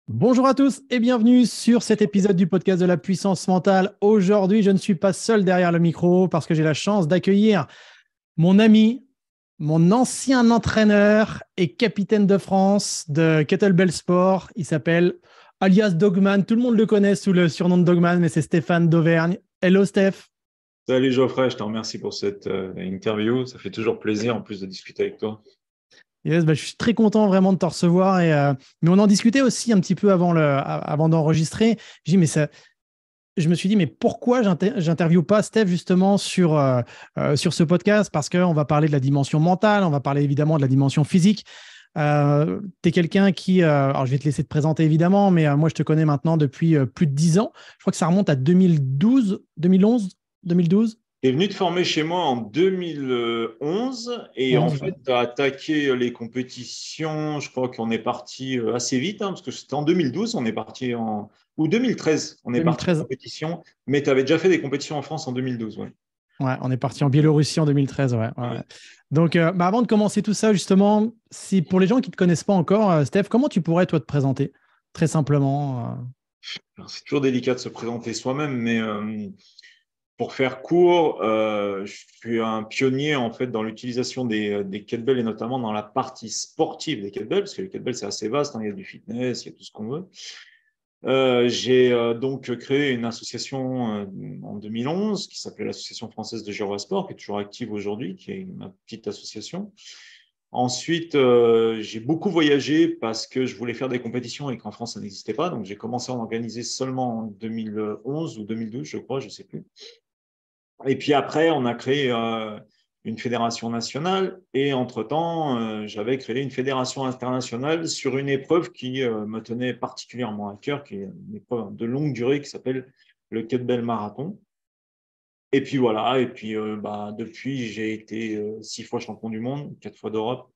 Bonjour à tous et bienvenue sur cet épisode du podcast de la puissance mentale. Aujourd'hui, je ne suis pas seul derrière le micro parce que j'ai la chance d'accueillir mon ami, mon ancien entraîneur et capitaine de France de Kettlebell Sport. Il s'appelle alias Dogman. Tout le monde le connaît sous le surnom de Dogman, mais c'est Stéphane d'Auvergne. Hello Steph. Salut Geoffrey, je te remercie pour cette interview. Ça fait toujours plaisir en plus de discuter avec toi. Yes, je suis très content vraiment de te recevoir. Mais on en discutait aussi un petit peu avant d'enregistrer. Je me suis dit, mais pourquoi j'interviewe pas Steph justement sur ce podcast? Parce qu'on va parler de la dimension mentale, on va parler évidemment de la dimension physique. Tu es quelqu'un qui, alors je vais te laisser te présenter évidemment, mais moi je te connais maintenant depuis plus de 10 ans. Je crois que ça remonte à 2012, 2011, 2012. Tu es venu te former chez moi en 2011 et en 11, ouais. fait, tu as attaqué les compétitions. Je crois qu'on est parti assez vite parce que c'était en 2012, on est parti ou 2013, on est parti en 2013. compétition, mais tu avais déjà fait des compétitions en France en 2012. Ouais. Ouais, on est parti en Biélorussie en 2013. Ouais, ouais, ouais. Ouais. Donc, avant de commencer tout ça, justement, si pour les gens qui ne te connaissent pas encore, Steph, comment tu pourrais toi te présenter très simplement? Alors, c'est toujours délicat de se présenter soi-même, mais pour faire court, je suis un pionnier en fait dans l'utilisation des kettlebells et notamment dans la partie sportive des kettlebells, parce que les kettlebells c'est assez vaste, il y a du fitness, il y a tout ce qu'on veut. J'ai donc créé une association en 2011 qui s'appelait l'Association française de Gyrosport, qui est toujours active aujourd'hui, qui est ma petite association. Ensuite, j'ai beaucoup voyagé parce que je voulais faire des compétitions et qu'en France, ça n'existait pas. Donc, j'ai commencé à en organiser seulement en 2011 ou 2012, je crois, je ne sais plus. Et puis après, on a créé une fédération nationale et entre-temps, j'avais créé une fédération internationale sur une épreuve qui me tenait particulièrement à cœur, qui est une épreuve de longue durée qui s'appelle le Kettlebell Marathon. Et puis voilà, et puis depuis, j'ai été 6 fois champion du monde, 4 fois d'Europe.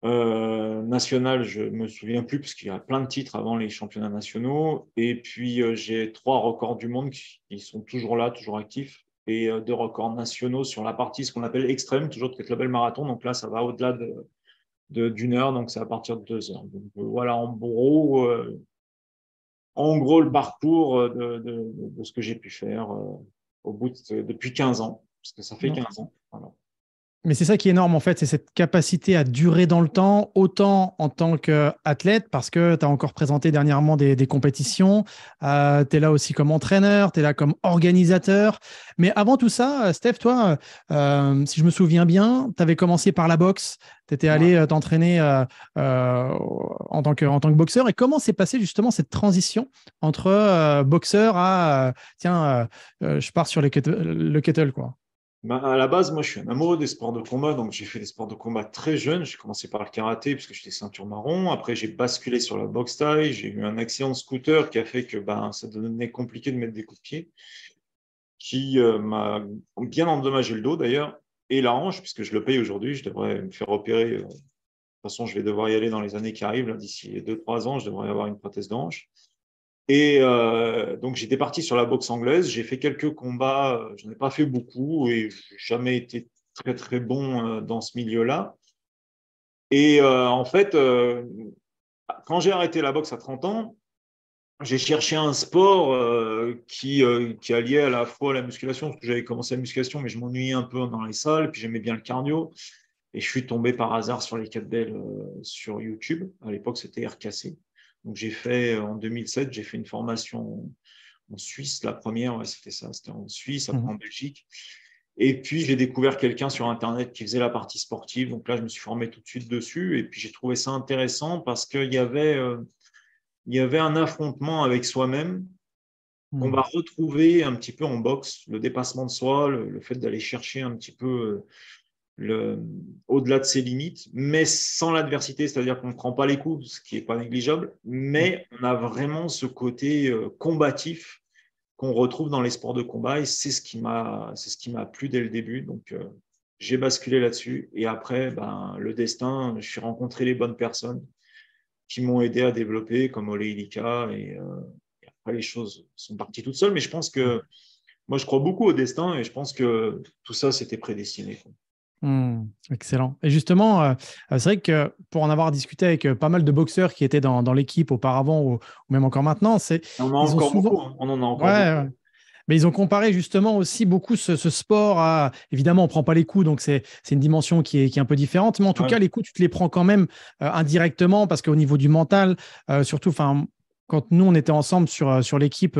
National, je me souviens plus parce qu'il y a plein de titres avant les championnats nationaux. Et puis j'ai 3 records du monde qui sont toujours là, toujours actifs, et 2 records nationaux sur la partie ce qu'on appelle extrême, toujours peut-être le bel marathon. Donc là, ça va au-delà d'une heure, donc c'est à partir de 2 heures. Donc voilà, en gros le parcours de ce que j'ai pu faire depuis 15 ans, parce que ça fait Non. 15 ans. Voilà. Mais c'est ça qui est énorme en fait, c'est cette capacité à durer dans le temps, autant en tant qu'athlète, parce que tu as encore présenté dernièrement des compétitions, tu es là aussi comme entraîneur, tu es là comme organisateur. Mais avant tout ça, Steph, toi, si je me souviens bien, tu avais commencé par la boxe, tu étais allé t'entraîner en tant que boxeur. Et comment s'est passée justement cette transition entre boxeur à, tiens, je pars sur le kettle, quoi. À la base, moi, je suis un amoureux des sports de combat, donc j'ai fait des sports de combat très jeune. J'ai commencé par le karaté puisque j'étais ceinture marron. Après, j'ai basculé sur la boxe thaï. J'ai eu un accident de scooter qui a fait que ça devenait compliqué de mettre des coups de pied, qui m'a bien endommagé le dos d'ailleurs et la hanche puisque je le paye aujourd'hui. Je devrais me faire opérer. De toute façon, je vais devoir y aller dans les années qui arrivent. Là, d'ici 2, 3 ans, je devrais avoir une prothèse de hanche. Et donc, j'étais parti sur la boxe anglaise. J'ai fait quelques combats. Je n'en ai pas fait beaucoup et je n'ai jamais été très, très bon dans ce milieu-là. Et en fait, quand j'ai arrêté la boxe à 30 ans, j'ai cherché un sport qui alliait à la fois la musculation, parce que j'avais commencé la musculation, mais je m'ennuyais un peu dans les salles, puis j'aimais bien le cardio. Et je suis tombé par hasard sur les kettlebells sur YouTube. À l'époque, c'était RKC. Donc, j'ai fait en 2007, j'ai fait une formation en Suisse, la première, ouais, c'était ça, c'était en Suisse, après Mhm. en Belgique. Et puis, j'ai découvert quelqu'un sur Internet qui faisait la partie sportive. Donc là, je me suis formé tout de suite dessus. Et puis, j'ai trouvé ça intéressant parce il y avait un affrontement avec soi-même qu'on va Mhm. retrouver un petit peu en boxe, le dépassement de soi, le fait d'aller chercher un petit peu au-delà de ses limites, mais sans l'adversité, c'est-à-dire qu'on ne prend pas les coups, ce qui n'est pas négligeable, Ouais. mais on a vraiment ce côté combatif qu'on retrouve dans les sports de combat et c'est ce qui m'a plu dès le début. Donc, j'ai basculé là-dessus et après, le destin, je suis rencontré les bonnes personnes qui m'ont aidé à développer, comme Ole Ilika et après, les choses sont parties toutes seules. Mais je pense que moi, je crois beaucoup au destin et je pense que tout ça, c'était prédestiné. Excellent. Et justement, c'est vrai que pour en avoir discuté avec pas mal de boxeurs qui étaient dans l'équipe auparavant ou même encore maintenant, On en a ils ont encore souvent. beaucoup, hein. On en a Ouais, encore beaucoup. ouais. Mais ils ont comparé justement aussi beaucoup ce sport à. Évidemment, on ne prend pas les coups, donc c'est une dimension qui est un peu différente. Mais en tout Ouais. cas, les coups, tu te les prends quand même indirectement parce qu'au niveau du mental, surtout, enfin. Quand nous, on était ensemble sur l'équipe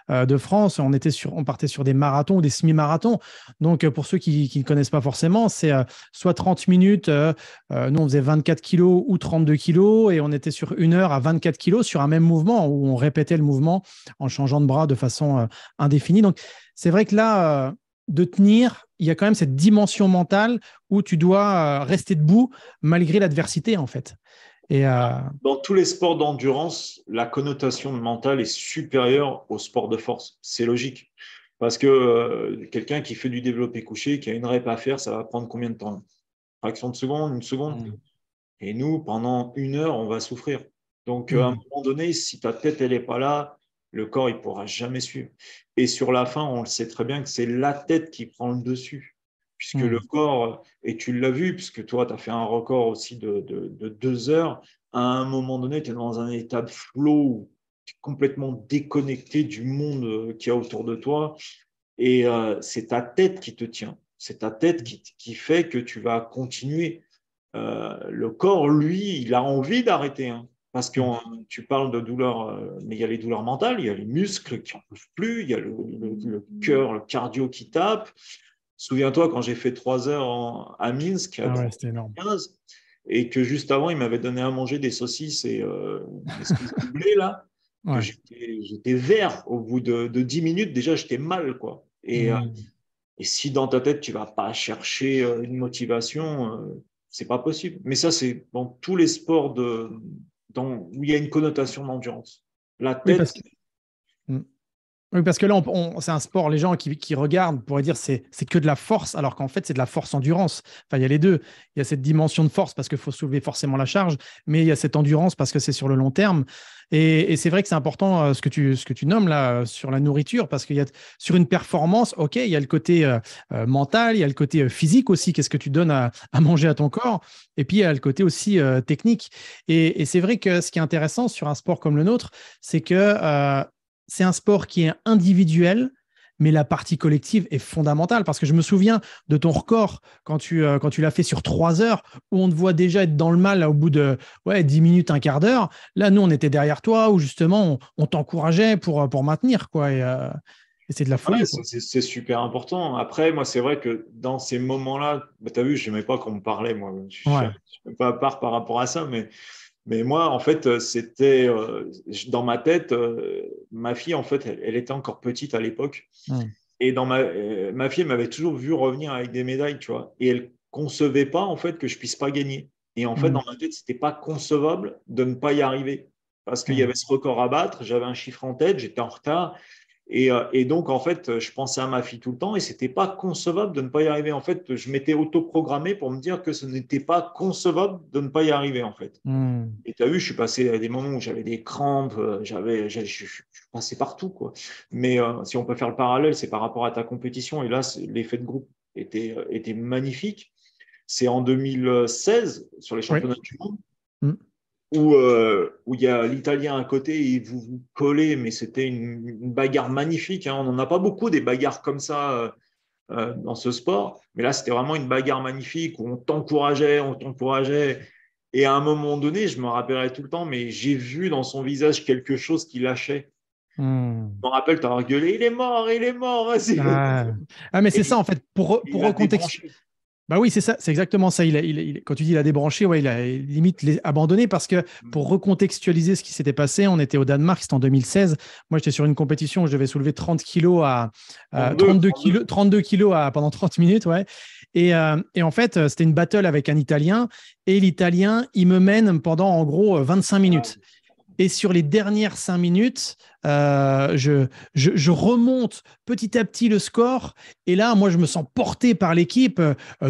de France, on partait sur des marathons ou des semi-marathons. Donc, pour ceux qui ne connaissent pas forcément, c'est soit 30 minutes, nous, on faisait 24 kilos ou 32 kilos, et on était sur 1 heure à 24 kilos sur un même mouvement où on répétait le mouvement en changeant de bras de façon indéfinie. Donc, c'est vrai que là, de tenir, il y a quand même cette dimension mentale où tu dois rester debout malgré l'adversité, en fait. Et Dans tous les sports d'endurance, la connotation mentale est supérieure au sport de force. C'est logique. Parce que quelqu'un qui fait du développé couché, qui a une rep à faire, ça va prendre combien de temps? Fraction de seconde, une seconde. Et nous, pendant 1 heure, on va souffrir. Donc, à un moment donné, si ta tête, elle n'est pas là, le corps, il ne pourra jamais suivre. Et sur la fin, on le sait très bien que c'est la tête qui prend le dessus. Puisque le corps, et tu l'as vu, puisque toi, tu as fait un record aussi de 2 heures, à un moment donné, tu es dans un état de flow, où tu es complètement déconnecté du monde qu'il y a autour de toi. Et c'est ta tête qui te tient. C'est ta tête qui fait que tu vas continuer. Le corps, lui, il a envie d'arrêter. Hein, parce que tu parles de douleurs, mais il y a les douleurs mentales, il y a les muscles qui n'en peuvent plus, il y a le cœur, le cardio qui tape. Souviens-toi, quand j'ai fait 3 heures à Minsk, à ah ouais, c'était énorme. 15, et que juste avant, il m'avait donné à manger des saucisses et une espèce de blé, là, que Ouais. j'étais vert. Au bout de 10 minutes, déjà, j'étais mal, quoi. Et si dans ta tête, tu vas pas chercher une motivation, c'est pas possible. Mais ça, c'est dans tous les sports où il y a une connotation d'endurance. La Oui, tête, Mm. Oui, parce que là, c'est un sport, les gens qui regardent pourraient dire c'est que de la force, alors qu'en fait, c'est de la force-endurance. Enfin, il y a les deux. Il y a cette dimension de force parce qu'il faut soulever forcément la charge, mais il y a cette endurance parce que c'est sur le long terme. Et c'est vrai que c'est important ce que tu nommes là sur la nourriture, parce qu'il y a sur une performance, OK, il y a le côté mental, il y a le côté physique aussi, qu'est-ce que tu donnes à manger à ton corps, et puis il y a le côté aussi technique. Et c'est vrai que ce qui est intéressant sur un sport comme le nôtre, c'est que c'est un sport qui est individuel, mais la partie collective est fondamentale. Parce que je me souviens de ton record quand tu l'as fait sur 3 heures, où on te voit déjà être dans le mal là, au bout de 10 minutes, un quart d'heure. Là, nous, on était derrière toi, où justement, on t'encourageait pour maintenir. Quoi, et c'est de la ouais, folie. Quoi. c'est super important. Après, moi, c'est vrai que dans ces moments-là, bah, tu as vu, je n'aimais pas qu'on me parlait, moi. Je suis Ouais. un petit peu pas à part par rapport à ça, mais moi, en fait, c'était dans ma tête, ma fille, en fait, elle était encore petite à l'époque. Mm. Et ma fille, elle m'avait toujours vu revenir avec des médailles, tu vois. Et elle concevait pas, en fait, que je puisse pas gagner. Et en fait, Mm. dans ma tête, c'était pas concevable de ne pas y arriver. Parce qu'il y Mm. avait ce record à battre, j'avais un chiffre en tête, j'étais en retard. Et donc, en fait, je pensais à ma fille tout le temps et c'était pas concevable de ne pas y arriver. En fait, je m'étais autoprogrammé pour me dire que ce n'était pas concevable de ne pas y arriver, en fait. Mm. Et tu as vu, je suis passé à des moments où j'avais des crampes, je suis passé partout, quoi. Mais si on peut faire le parallèle, c'est par rapport à ta compétition. Et là, l'effet de groupe était magnifique. C'est en 2016, sur les Oui. championnats du monde, Mm. où il y a l'Italien à côté et vous vous collez, mais c'était une bagarre magnifique. Hein. On n'en a pas beaucoup des bagarres comme ça dans ce sport, mais là, c'était vraiment une bagarre magnifique où on t'encourageait, on t'encourageait. Et à un moment donné, je me rappellerai tout le temps, mais j'ai vu dans son visage quelque chose qui lâchait. Mm. Je me rappelle, tu as gueulé, il est mort, vas-y. Ah. Ah, mais Et c'est ça, en fait, pour il a recontextualiser. débranché. Bah oui, c'est ça, c'est exactement ça. Quand tu dis il a débranché, ouais, il a limite abandonné parce que pour recontextualiser ce qui s'était passé, on était au Danemark, c'était en 2016. Moi, j'étais sur une compétition où je devais soulever 30 kilos 32 kilos pendant 30 minutes, ouais. Et en fait, c'était une battle avec un Italien et l'Italien, il me mène pendant en gros 25 minutes. Et sur les dernières 5 minutes, je remonte petit à petit le score. Et là, moi, je me sens porté par l'équipe.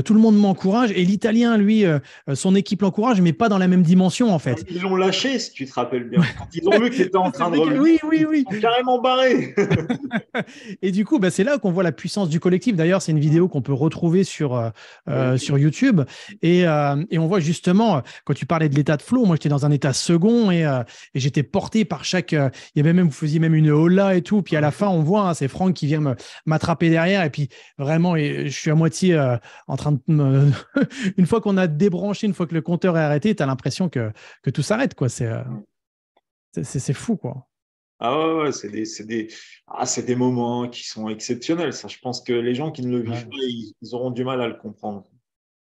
Tout le monde m'encourage. Et l'Italien, lui, son équipe l'encourage, mais pas dans la même dimension, en fait. Ils l'ont lâché, si tu te rappelles bien. Quand ils ont vu que tu étais en train de revenir, Oui, oui, ils oui. sont carrément barrés. Et du coup, bah, c'est là qu'on voit la puissance du collectif. D'ailleurs, c'est une vidéo qu'on peut retrouver sur YouTube. Et on voit justement, quand tu parlais de l'état de flow, moi, j'étais dans un état second et j'étais porté par chaque. Il y avait même, vous faisiez même une hola et tout. Puis à la fin, on voit, hein, c'est Franck qui vient m'attraper derrière. Et puis vraiment, et je suis à moitié en train de me. Une fois qu'on a débranché, une fois que le compteur est arrêté, tu as l'impression que tout s'arrête, quoi. C'est fou, quoi. Ah ouais, ouais, c'est des moments qui sont exceptionnels. Ça, je pense que les gens qui ne le vivent Ouais. pas, ils auront du mal à le comprendre.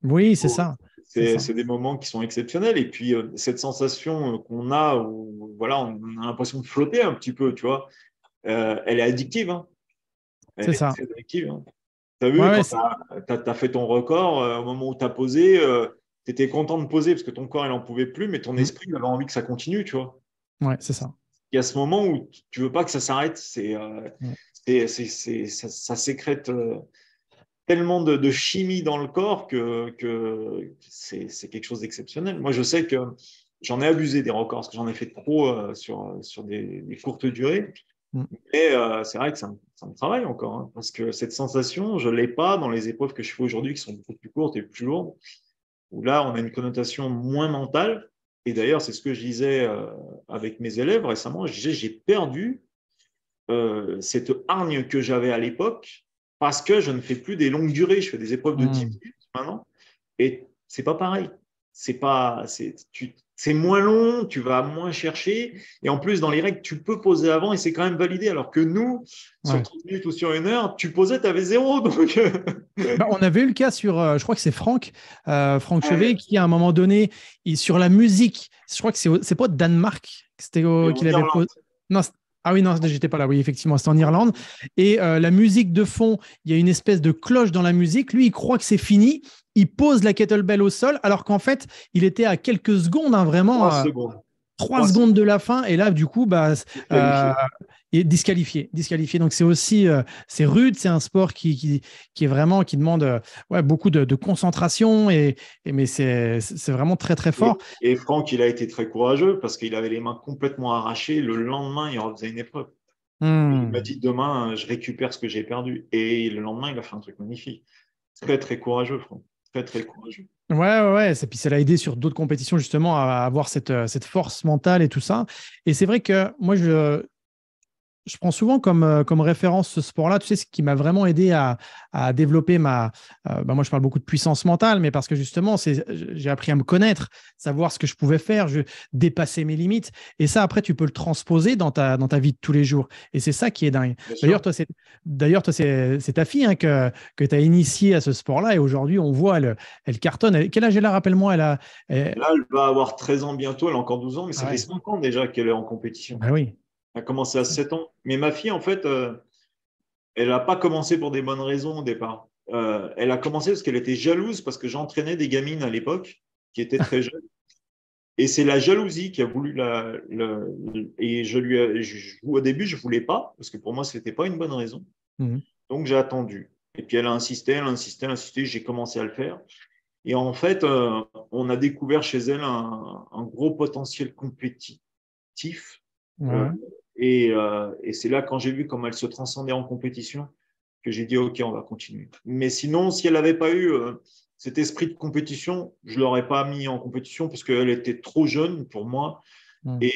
Oui, c'est ça. C'est ça. C'est des moments qui sont exceptionnels. Et puis, cette sensation qu'on a, où voilà, on a l'impression de flotter un petit peu, tu vois, elle est addictive. Hein. Elle C'est est ça. très addictive. Hein. Tu as Ouais, vu, ouais, quand tu as fait ton record, au moment où tu as posé, tu étais content de poser parce que ton corps, il n'en pouvait plus, mais ton esprit, il avait envie que ça continue, tu vois. ouais, c'est ça. Il y a ce moment où tu veux pas que ça s'arrête. Ouais. Ça sécrète tellement de chimie dans le corps que c'est quelque chose d'exceptionnel. Moi, je sais que j'en ai abusé des records parce que j'en ai fait trop sur des courtes durées. Mm. Mais c'est vrai que ça me travaille encore, hein, parce que cette sensation, je ne l'ai pas dans les épreuves que je fais aujourd'hui qui sont beaucoup plus courtes et plus lourdes, où là, on a une connotation moins mentale. Et d'ailleurs, c'est ce que je disais avec mes élèves récemment. Je disais, j'ai perdu cette hargne que j'avais à l'époque parce que je ne fais plus des longues durées. Je fais des épreuves de 10 Mm. minutes maintenant. Et c'est pas pareil. C'est moins long, tu vas moins chercher. Et en plus, dans les règles, tu peux poser avant et c'est quand même validé. Alors que nous, sur Ouais. 30 minutes ou sur 1 heure, tu posais, tu avais zéro. Donc, Bah, on avait eu le cas sur, je crois que c'est Franck Chevet, ouais. qui à un moment donné, sur la musique, je crois que c'est pas Danemark Et en qu'il avait Irlande. posé. Non, ah oui, non, j'étais pas là. Oui, effectivement, c'était en Irlande. Et la musique de fond, il y a une espèce de cloche dans la musique. Lui, il croit que c'est fini. Il pose la kettlebell au sol, alors qu'en fait, il était à quelques secondes, hein, 3 vraiment. secondes. 3 secondes de Secondes. la fin, et là, du coup, bah, euh, Disqualifié. il est disqualifié, disqualifié. Donc, c'est aussi, c'est rude, c'est un sport qui est vraiment, qui demande ouais, beaucoup de concentration, mais c'est vraiment très, très fort. Et Franck, il a été très courageux parce qu'il avait les mains complètement arrachées. Le lendemain, il refaisait une épreuve. Il m'a Hmm. dit demain, je récupère ce que j'ai perdu. Et le lendemain, il a fait un truc magnifique. Très, très courageux, Franck. Très, très courageux. Ouais, ouais, ouais. Puis ça l'a aidé sur d'autres compétitions, justement, à avoir cette force mentale et tout ça. Et c'est vrai que moi, je prends souvent comme référence ce sport-là. Tu sais, ce qui m'a vraiment aidé à développer bah moi, je parle beaucoup de puissance mentale, mais parce que justement, j'ai appris à me connaître, savoir ce que je pouvais faire, dépasser mes limites. Et ça, après, tu peux le transposer dans ta vie de tous les jours. Et c'est ça qui est dingue. Bien D'ailleurs, sûr. c'est ta fille, hein, que tu as initiée à ce sport-là. Et aujourd'hui, on voit, elle cartonne. Quel âge elle a, rappelle-moi? Là, elle va avoir 13 ans bientôt. Elle a encore 12 ans, mais Ah ça fait ouais. 5 ans déjà qu'elle est en compétition. Bah oui. Elle a commencé à 7 ans. Mais ma fille, en fait, elle n'a pas commencé pour des bonnes raisons au départ. Elle a commencé parce qu'elle était jalouse parce que j'entraînais des gamines à l'époque qui étaient très jeunes. Et c'est la jalousie qui a voulu et au début, je voulais pas parce que pour moi, c'était pas une bonne raison. Mhm. Donc, j'ai attendu. Et puis, elle a insisté, elle a insisté, elle a insisté. J'ai commencé à le faire. Et en fait, on a découvert chez elle un gros potentiel compétitif. Euh, Ouais. et c'est là, quand j'ai vu comment elle se transcendait en compétition, que j'ai dit, OK, on va continuer. Mais sinon, si elle n'avait pas eu cet esprit de compétition, je ne l'aurais pas mis en compétition parce qu'elle était trop jeune pour moi. Mhm. Et,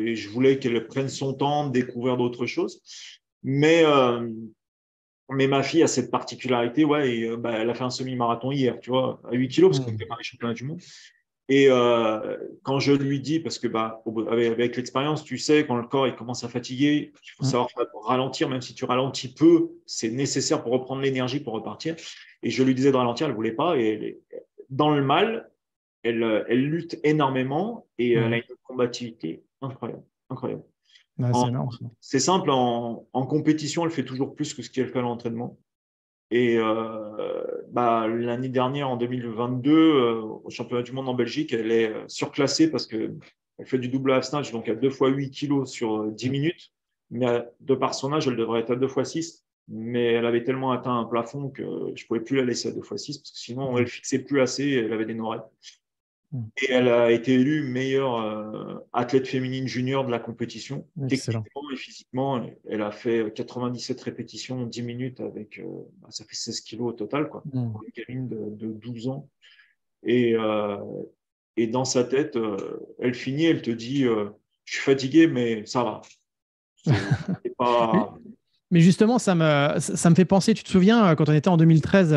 et je voulais qu'elle prenne son temps de découvrir d'autres choses. Mais ma fille a cette particularité, ouais, et, bah, elle a fait un semi-marathon hier, tu vois, à 8 kilos, parce qu'on Mhm. démarre les championnats du monde. Et quand je lui dis, parce que bah, avec l'expérience, tu sais, quand le corps il commence à fatiguer, il faut Mhm. savoir ralentir, même si tu ralentis peu, c'est nécessaire pour reprendre l'énergie pour repartir. Et je lui disais de ralentir, elle ne voulait pas. Et dans le mal, elle lutte énormément et elle a Mhm. une combativité incroyable. Incroyable. Ouais, En- c'est énorme, ça. c'est simple, en compétition, elle fait toujours plus que ce qu'elle fait à l'entraînement. Et bah, l'année dernière, en 2022, au championnat du monde en Belgique, elle est surclassée parce qu'elle fait du double half snatch, donc à 2 fois 8 kilos sur 10 minutes. Mais de par son âge, elle devrait être à 2x6. Mais elle avait tellement atteint un plafond que je ne pouvais plus la laisser à 2x6 parce que sinon, elle ne fixait plus assez et elle avait des nausées. Et elle a été élue meilleure athlète féminine junior de la compétition. Excellent. Techniquement et physiquement, elle a fait 97 répétitions, 10 minutes avec, ça fait 16 kilos au total, quoi, pour une gamine de 12 ans. Et, dans sa tête, elle finit, elle te dit, je suis fatiguée, mais ça va. C'est Mais, pas... mais justement, ça me fait penser, tu te souviens, quand on était en 2013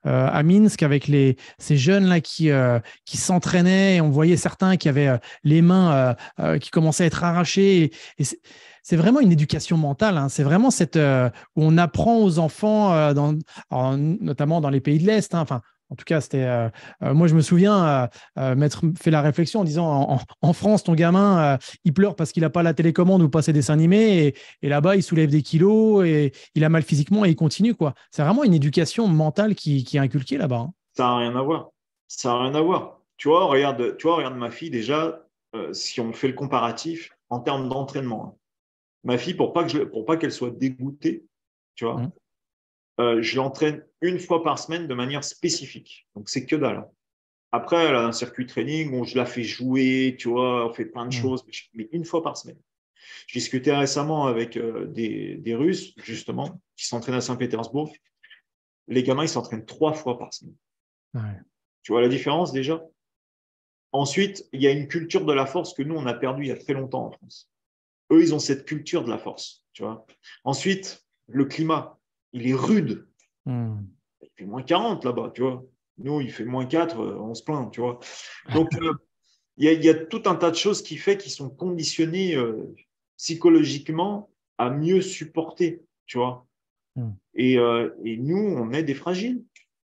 à Minsk avec ces jeunes-là qui s'entraînaient et on voyait certains qui avaient les mains qui commençaient à être arrachées. Et c'est vraiment une éducation mentale. Hein. C'est vraiment où on apprend aux enfants, notamment dans les pays de l'Est. Hein. Enfin, en tout cas, moi, je me souviens m'être fait la réflexion en disant en France, ton gamin, il pleure parce qu'il n'a pas la télécommande ou pas ses dessins animés. Et là-bas, il soulève des kilos et il a mal physiquement et il continue, quoi. C'est vraiment une éducation mentale qui est inculquée là-bas. Hein. Ça n'a rien à voir. Ça n'a rien à voir. Regarde ma fille déjà, si on fait le comparatif en termes d'entraînement. Hein. Ma fille, pour pas qu'elle soit dégoûtée, tu vois, je l'entraîne une fois par semaine de manière spécifique. Donc, c'est que dalle. Après, elle a un circuit training où je la fais jouer, tu vois, on fait plein de choses, mais une fois par semaine. Je discutais récemment avec des Russes, justement, qui s'entraînent à Saint-Pétersbourg. Les gamins, ils s'entraînent 3 fois par semaine. Ouais. Tu vois la différence déjà? Ensuite, il y a une culture de la force que nous, on a perdue il y a très longtemps en France. Eux, ils ont cette culture de la force, tu vois. Ensuite, le climat, il est rude. Il fait moins 40 là-bas, tu vois. Nous, il fait moins 4, on se plaint, tu vois. Donc, il y a tout un tas de choses qui fait qu'ils sont conditionnés psychologiquement à mieux supporter, tu vois. Et nous, on est des fragiles.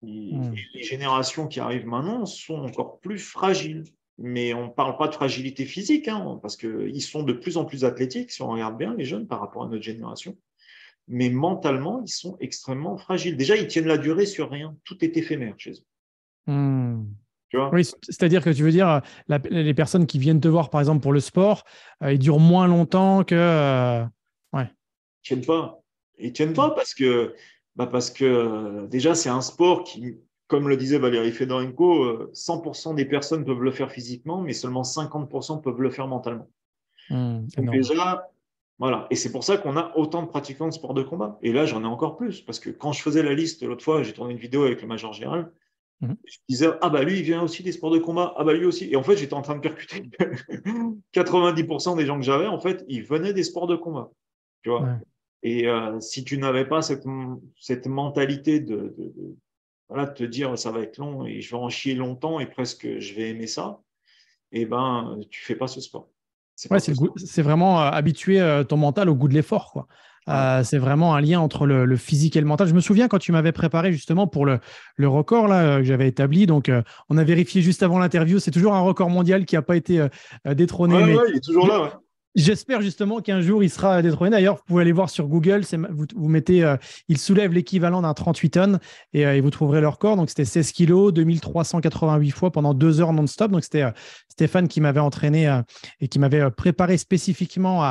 Et les générations qui arrivent maintenant sont encore plus fragiles. Mais on ne parle pas de fragilité physique, hein, parce qu'ils sont de plus en plus athlétiques, si on regarde bien les jeunes par rapport à notre génération. Mais mentalement, ils sont extrêmement fragiles. Déjà, ils tiennent la durée sur rien. Tout est éphémère chez eux. Tu vois? Oui, c'est-à-dire que tu veux dire, les personnes qui viennent te voir, par exemple, pour le sport, ils durent moins longtemps que... ouais. Ils tiennent pas. Ils tiennent pas parce que déjà, c'est un sport qui, comme le disait Valérie Fedorenko, 100% des personnes peuvent le faire physiquement, mais seulement 50% peuvent le faire mentalement. Donc déjà, voilà. Et c'est pour ça qu'on a autant de pratiquants de sport de combat. Et là, j'en ai encore plus. Parce que quand je faisais la liste l'autre fois, j'ai tourné une vidéo avec le Major Général, je disais, ah bah lui, il vient aussi des sports de combat. Ah bah lui aussi. Et en fait, j'étais en train de percuter 90% des gens que j'avais, en fait, ils venaient des sports de combat. Tu vois. Ouais. Et si tu n'avais pas cette mentalité voilà, de te dire ça va être long et je vais en chier longtemps et presque je vais aimer ça, eh ben, tu fais pas ce sport. Ouais, c'est vraiment habituer ton mental au goût de l'effort, quoi. C'est vraiment un lien entre le physique et le mental. Je me souviens quand tu m'avais préparé justement pour le record là, que j'avais établi. Donc, on a vérifié juste avant l'interview. C'est toujours un record mondial qui n'a pas été détrôné. Ouais, Mais ouais, il est toujours là. Ouais. j'espère justement qu'un jour il sera détrôné. D'ailleurs, vous pouvez aller voir sur Google, vous mettez il soulève l'équivalent d'un 38 tonnes et vous trouverez le record. Donc c'était 16 kilos, 2388 fois pendant 2 heures non-stop. Donc c'était Stéphane qui m'avait entraîné et qui m'avait préparé spécifiquement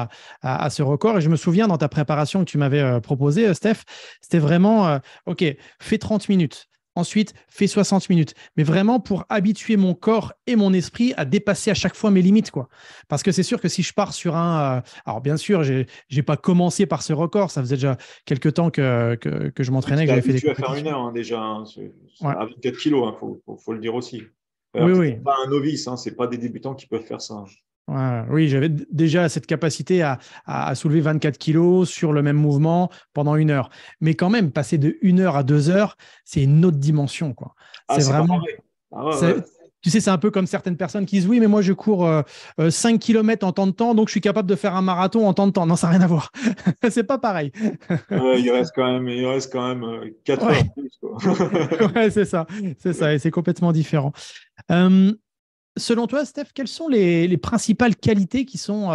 à ce record. Et je me souviens dans ta préparation que tu m'avais proposé, Steph, c'était vraiment OK, fais 30 minutes. Ensuite, fais 60 minutes. Mais vraiment pour habituer mon corps et mon esprit à dépasser à chaque fois mes limites, quoi. Parce que c'est sûr que si je pars sur alors, bien sûr, j'ai pas commencé par ce record. Ça faisait déjà quelques temps que je m'entraînais, que j'avais fait des Tu vas faire compétitions. 1 heure déjà, hein, Ouais. à 24 kilos, il faut le dire aussi. Oui, Après, oui. c'est pas un novice, hein, c'est pas des débutants qui peuvent faire ça. Hein. Ouais, oui, j'avais déjà cette capacité à soulever 24 kilos sur le même mouvement pendant 1 heure. Mais quand même, passer de 1 heure à 2 heures, c'est une autre dimension, quoi. Ah, C'est c'est pas vraiment. pareil. Ah, ouais, ouais. Tu sais, c'est un peu comme certaines personnes qui disent oui, mais moi je cours 5 km en temps de temps, donc je suis capable de faire un marathon en temps de temps. Non, ça n'a rien à voir. C'est pas pareil. Il reste quand même 4 Ouais, heures plus. Quoi. ouais, c'est ça. C'est ça. Et c'est complètement différent. Euh, Selon toi, Steph, quelles sont les principales qualités qui sont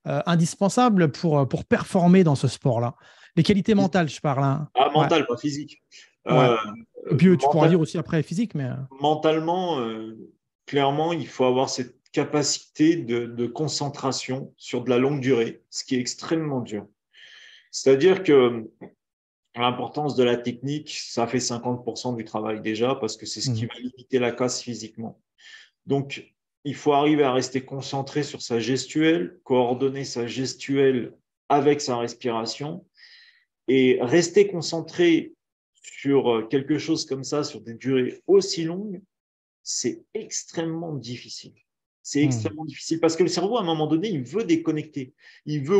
indispensables pour performer dans ce sport-là? Les qualités mentales, je parle. Hein. Ah, Ouais, mental, pas physique. ouais. Euh, Et puis tu pourras mental, dire aussi après physique, mais. Mentalement, clairement, il faut avoir cette capacité de concentration sur de la longue durée, ce qui est extrêmement dur. C'est-à-dire que l'importance de la technique, ça fait 50% du travail déjà, parce que c'est ce qui va limiter la casse physiquement. Donc, il faut arriver à rester concentré sur sa gestuelle, coordonner sa gestuelle avec sa respiration et rester concentré sur quelque chose comme ça, sur des durées aussi longues, c'est extrêmement difficile. C'est extrêmement difficile parce que le cerveau, à un moment donné, il veut déconnecter. Il veut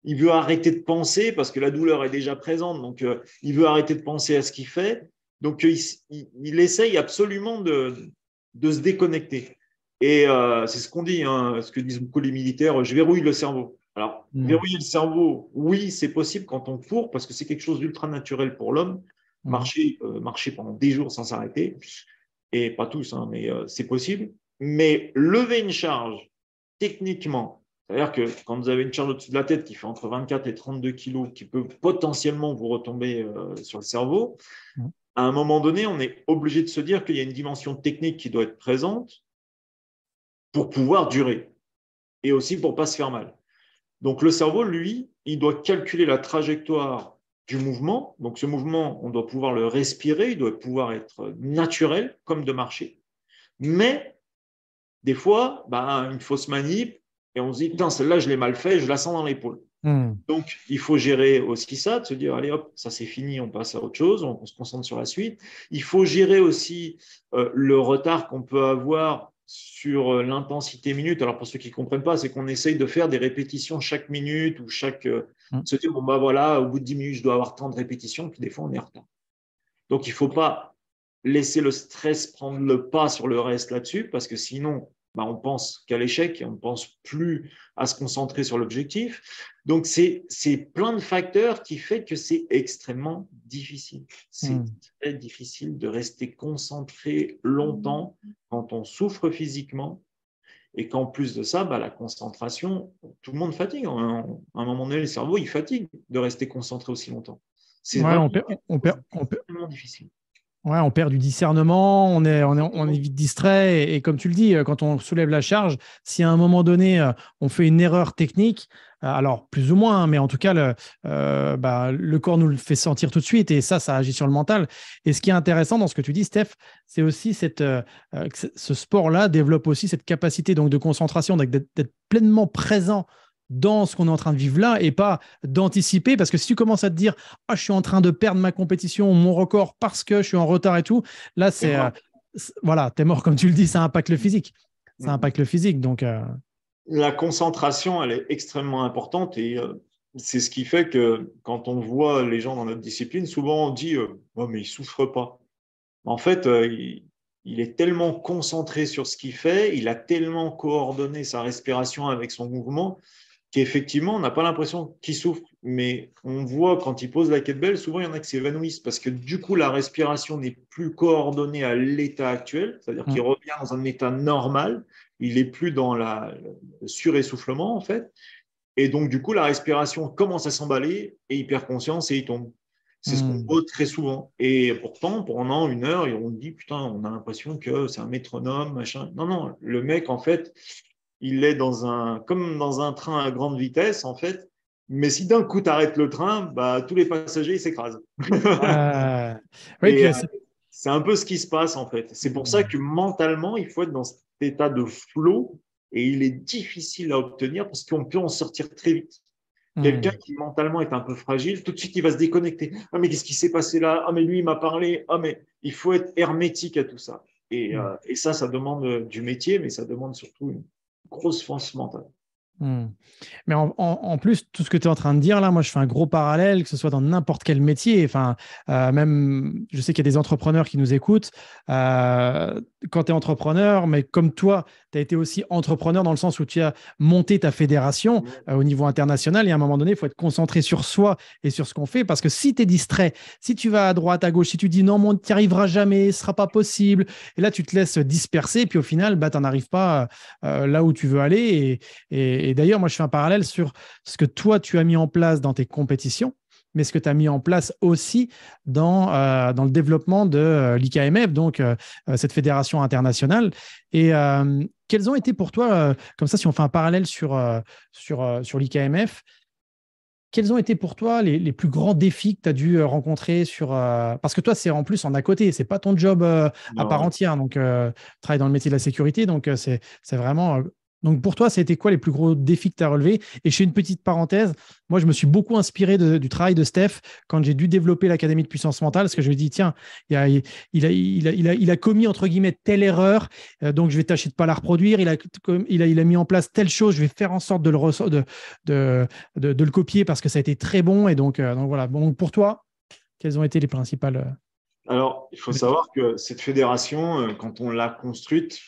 il veut arrêter de penser parce que la douleur est déjà présente. Donc, il veut arrêter de penser à ce qu'il fait. Donc, il essaye absolument de se déconnecter. Et c'est ce qu'on dit, hein, ce que disent beaucoup les militaires, je verrouille le cerveau. Alors, verrouiller le cerveau, oui, c'est possible quand on court parce que c'est quelque chose d'ultra naturel pour l'homme. Marcher pendant des jours sans s'arrêter, et pas tous, hein, mais c'est possible. Mais lever une charge, techniquement, c'est-à-dire que quand vous avez une charge au-dessus de la tête qui fait entre 24 et 32 kilos, qui peut potentiellement vous retomber sur le cerveau, à un moment donné, on est obligé de se dire qu'il y a une dimension technique qui doit être présente pour pouvoir durer et aussi pour ne pas se faire mal. Donc le cerveau, lui, il doit calculer la trajectoire du mouvement. Donc ce mouvement, on doit pouvoir le respirer, il doit pouvoir être naturel, comme de marcher. Mais des fois, une fausse manip, et on se dit, putain, celle-là, je l'ai mal fait, je la sens dans l'épaule. Donc, il faut gérer aussi ça, de se dire, allez hop, ça c'est fini, on passe à autre chose, on se concentre sur la suite. Il faut gérer aussi le retard qu'on peut avoir sur l'intensité minute. Alors, pour ceux qui ne comprennent pas, c'est qu'on essaye de faire des répétitions chaque minute ou se dire, bon, voilà, au bout de 10 minutes, je dois avoir tant de répétitions, puis des fois, on est en retard. Donc, il ne faut pas laisser le stress prendre le pas sur le reste là-dessus, parce que sinon, on pense qu'à l'échec et on ne pense plus à se concentrer sur l'objectif. Donc, c'est plein de facteurs qui font que c'est extrêmement difficile. C'est très difficile de rester concentré longtemps quand on souffre physiquement et qu'en plus de ça, la concentration, tout le monde fatigue. À un moment donné, le cerveau, il fatigue de rester concentré aussi longtemps. C'est vraiment difficile. Ouais, on perd du discernement, on est vite distrait. Et comme tu le dis, quand on soulève la charge, si à un moment donné, on fait une erreur technique, alors plus ou moins, hein, mais en tout cas, le corps nous le fait sentir tout de suite et ça agit sur le mental. Et ce qui est intéressant dans ce que tu dis, Steph, c'est aussi que ce sport-là développe aussi cette capacité donc, de concentration, d'être pleinement présent dans ce qu'on est en train de vivre là et pas d'anticiper, parce que si tu commences à te dire je suis en train de perdre ma compétition, mon record parce que je suis en retard et tout, là voilà, t'es mort comme tu le dis, ça impacte le physique. Donc la concentration, elle est extrêmement importante et c'est ce qui fait que quand on voit les gens dans notre discipline, souvent on dit oh, mais il souffre pas. En fait, il est tellement concentré sur ce qu'il fait, il a tellement coordonné sa respiration avec son mouvement qu'effectivement, on n'a pas l'impression qu'il souffre. Mais on voit quand il pose la kettlebell, souvent il y en a qui s'évanouissent parce que du coup, la respiration n'est plus coordonnée à l'état actuel, c'est-à-dire qu'il revient dans un état normal, il n'est plus dans le suressoufflement en fait. Et donc, du coup, la respiration commence à s'emballer et il perd conscience et il tombe. C'est ce qu'on voit très souvent. Et pourtant, pendant une heure, on dit, putain, on a l'impression que c'est un métronome, machin. Non, le mec, en fait, il est comme dans un train à grande vitesse, en fait. Mais si d'un coup, tu arrêtes le train, tous les passagers s'écrasent. C'est un peu ce qui se passe, en fait. C'est pour ça que mentalement, il faut être dans cet état de flow et il est difficile à obtenir parce qu'on peut en sortir très vite. Quelqu'un qui mentalement est un peu fragile, tout de suite, il va se déconnecter. Ah, mais qu'est-ce qui s'est passé là? Ah, mais lui, il m'a parlé. Ah, mais il faut être hermétique à tout ça. Et ça demande du métier, mais ça demande surtout une grosse force mentale. Mais en plus, tout ce que tu es en train de dire là, moi je fais un gros parallèle, que ce soit dans n'importe quel métier. Enfin, même, je sais qu'il y a des entrepreneurs qui nous écoutent. Quand tu es entrepreneur, mais comme toi, tu as été aussi entrepreneur dans le sens où tu as monté ta fédération au niveau international. Et à un moment donné, il faut être concentré sur soi et sur ce qu'on fait. Parce que si tu es distrait, si tu vas à droite, à gauche, si tu dis non, tu n'y arriveras jamais, ce ne sera pas possible. Et là, tu te laisses disperser. Puis au final, tu n'en arrives pas là où tu veux aller. Et d'ailleurs, moi, je fais un parallèle sur ce que toi, tu as mis en place dans tes compétitions, mais ce que tu as mis en place aussi dans le développement de l'IKMF, donc cette fédération internationale. Et quels ont été pour toi, comme ça, si on fait un parallèle sur l'IKMF, quels ont été pour toi les plus grands défis que tu as dû rencontrer parce que toi, c'est en plus en à côté, c'est pas ton job à part Non. entière. Donc, tu travailles dans le métier de la sécurité. Donc, c'est vraiment. Donc, pour toi, ça a été quoi les plus gros défis que tu as relevés? Et je fais une petite parenthèse. Moi, je me suis beaucoup inspiré du travail de Steph quand j'ai dû développer l'Académie de puissance mentale, parce que je me dis, tiens, il a commis, entre guillemets, telle erreur, donc je vais tâcher de ne pas la reproduire. Il a mis en place telle chose, je vais faire en sorte de le copier parce que ça a été très bon. Et donc voilà. Bon, pour toi, quelles ont été les principales Alors, il faut savoir que cette fédération, quand on l'a construite,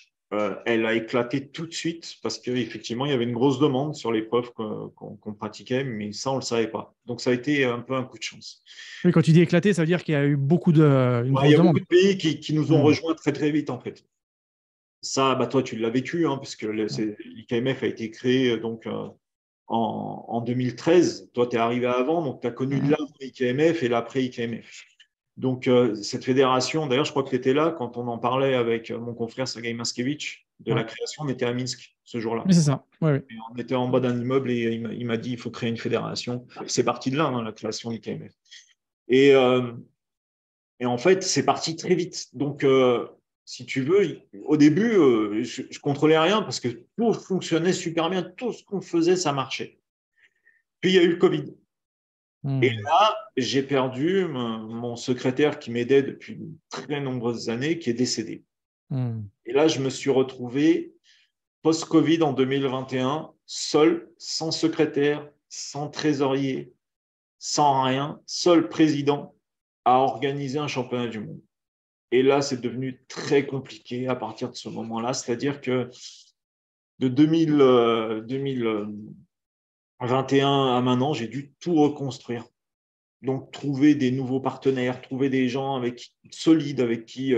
elle a éclaté tout de suite parce qu'effectivement, il y avait une grosse demande sur l'épreuve qu'on pratiquait, mais ça, on ne le savait pas. Donc, ça a été un peu un coup de chance. Oui, quand tu dis éclaté, ça veut dire qu'il y a eu une Ouais, il y grosse a beaucoup demande. de pays qui nous ont Hmm. rejoints très, très vite, en fait. Ça, bah, toi, tu l'as vécu, hein, puisque l'IKMF a été créé en 2013. Toi, tu es arrivé avant, donc tu as connu Hmm. l'avant-IKMF et l'après-IKMF. Donc, cette fédération, d'ailleurs, je crois que tu étais là quand on en parlait avec mon confrère Sergei Maskevitch de Ouais. la création. On était à Minsk ce jour-là. Oui, c'est ça. Ouais, ouais. Et on était en bas d'un immeuble et il m'a dit il faut créer une fédération. C'est parti de là, hein, la création du KMF. Et, euh, et en fait, c'est parti très vite. Donc, si tu veux, au début, je ne contrôlais rien parce que tout fonctionnait super bien. Tout ce qu'on faisait, ça marchait. Puis, il y a eu le Covid. Et Hmm. là, j'ai perdu mon secrétaire qui m'aidait depuis de très nombreuses années, qui est décédé. Hmm. Et là, je me suis retrouvé post-Covid en 2021, seul, sans secrétaire, sans trésorier, sans rien, seul président à organiser un championnat du monde. Et là, c'est devenu très compliqué à partir de ce moment-là. C'est-à-dire que de 2021 à maintenant, j'ai dû tout reconstruire. Donc, trouver des nouveaux partenaires, trouver des gens solides avec qui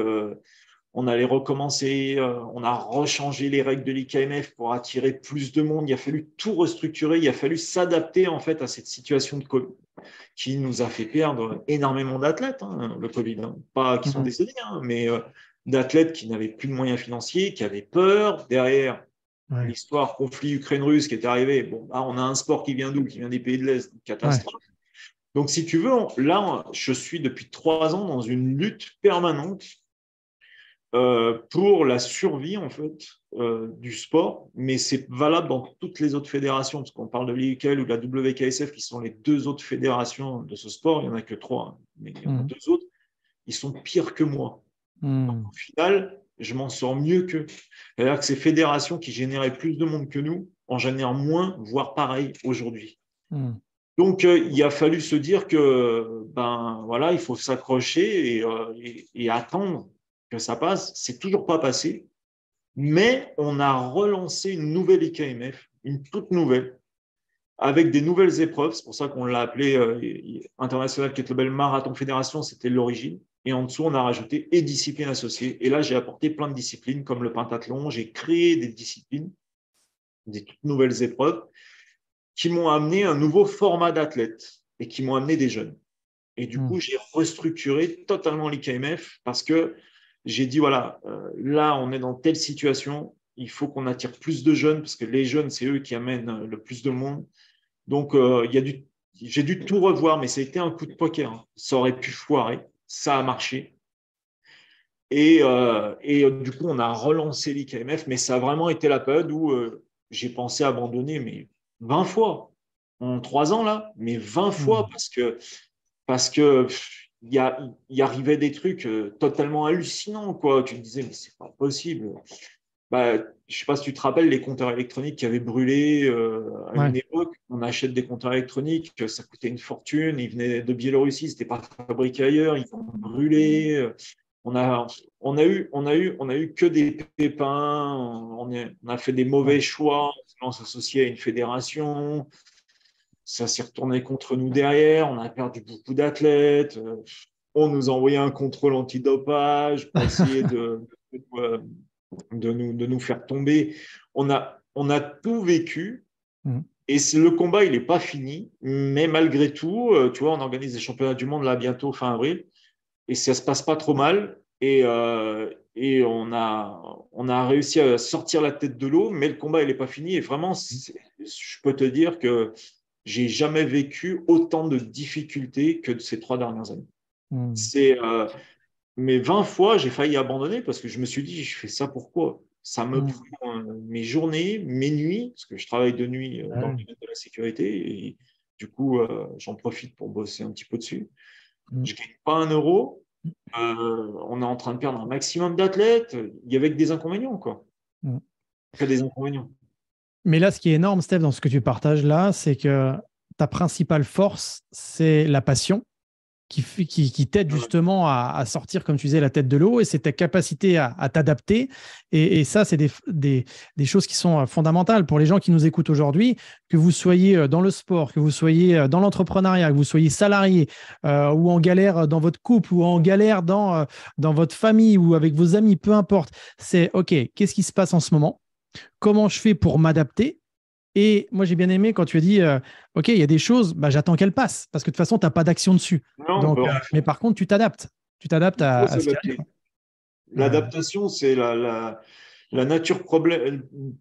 on allait recommencer. On a rechangé les règles de l'IKMF pour attirer plus de monde. Il a fallu tout restructurer. Il a fallu s'adapter en fait à cette situation de Covid qui nous a fait perdre énormément d'athlètes, hein, le Covid. Hein. Pas qui sont Hmm. décédés, hein, mais d'athlètes qui n'avaient plus de moyens financiers, qui avaient peur. Derrière Ouais. l'histoire conflit Ukraine-Russe qui est arrivé, bon, là, on a un sport qui vient d'où? Qui vient des pays de l'Est, Ouais. catastrophe. Donc, si tu veux, là, je suis depuis 3 ans dans une lutte permanente pour la survie en fait du sport, mais c'est valable dans toutes les autres fédérations, parce qu'on parle de l'IUKL ou de la WKSF, qui sont les deux autres fédérations de ce sport, il n'y en a que trois, hein, mais il y en a Hmm. deux autres, ils sont pires que moi. Donc, Hmm. au final, je m'en sors mieux qu'eux. C'est-à-dire que ces fédérations qui généraient plus de monde que nous en génèrent moins, voire pareil aujourd'hui. Hmm. Donc, il a fallu se dire que, ben voilà, il faut s'accrocher et attendre que ça passe. C'est toujours pas passé, mais on a relancé une nouvelle IKMF, une toute nouvelle, avec des nouvelles épreuves. C'est pour ça qu'on l'a appelé International Kettlebell Marathon Fédération, c'était l'origine. Et en dessous, on a rajouté et disciplines associées. Et là, j'ai apporté plein de disciplines comme le pentathlon. J'ai créé des disciplines, des toutes nouvelles épreuves qui m'ont amené un nouveau format d'athlète et qui m'ont amené des jeunes. Et du Hmm. coup, j'ai restructuré totalement l'IKMF parce que j'ai dit, voilà, là, on est dans telle situation, il faut qu'on attire plus de jeunes parce que les jeunes, c'est eux qui amènent le plus de monde. Donc, j'ai dû tout revoir, mais ça a été un coup de poker. Hein. Ça aurait pu foirer, ça a marché. Et du coup, on a relancé l'IKMF, mais ça a vraiment été la période où j'ai pensé abandonner, mais 20 fois en 3 ans, là, mais 20 fois Hmm. parce que il arrivait des trucs totalement hallucinants, quoi. Tu te disais, mais c'est pas possible. Bah, je sais pas si tu te rappelles les compteurs électroniques qui avaient brûlé à une Ouais. époque. On achète des compteurs électroniques, ça coûtait une fortune. Ils venaient de Biélorussie, c'était pas fabriqué ailleurs. Ils ont brûlé. On a, on a eu que des pépins. On a fait des Ouais. mauvais choix. On s'associait à une fédération. Ça s'est retourné contre nous derrière. On a perdu beaucoup d'athlètes. On nous a envoyé un contrôle antidopage pour essayer de nous faire tomber. On a tout vécu. Hmm. Et le combat, il n'est pas fini. Mais malgré tout, tu vois, on organise des championnats du monde là bientôt, fin avril. Et ça ne se passe pas trop mal. Et on a réussi à sortir la tête de l'eau, mais le combat, il n'est pas fini. Et vraiment, je peux te dire que j'ai jamais vécu autant de difficultés que ces 3 dernières années. Mm. Mais 20 fois, j'ai failli abandonner parce que je me suis dit, je fais ça pourquoi? Ça me Mm. prend mes journées, mes nuits, parce que je travaille de nuit dans le Ouais. domaine de la sécurité et du coup, j'en profite pour bosser un petit peu dessus. Mm. Je ne gagne pas un euro. On est en train de perdre un maximum d'athlètes. Il y avait que des inconvénients, quoi. Mm. Que des inconvénients. Mais là, ce qui est énorme, Steph, dans ce que tu partages là, c'est que ta principale force, c'est la passion qui t'aide Ouais. justement à sortir, comme tu disais, la tête de l'eau, et c'est ta capacité à t'adapter. Et ça, c'est des choses qui sont fondamentales pour les gens qui nous écoutent aujourd'hui, que vous soyez dans le sport, que vous soyez dans l'entrepreneuriat, que vous soyez salarié ou en galère dans votre couple ou en galère dans votre famille ou avec vos amis, peu importe. C'est OK, qu'est-ce qui se passe en ce moment? Comment je fais pour m'adapter? Et moi, j'ai bien aimé quand tu as dit, OK, il y a des choses, bah, j'attends qu'elles passent, parce que de toute façon, tu n'as pas d'action dessus. Non, on peut Donc, rien mais faire. par contre, tu t'adaptes. Tu t'adaptes Il faut à ce qui arrive. s'adapter. Ouais. L'adaptation, c'est la nature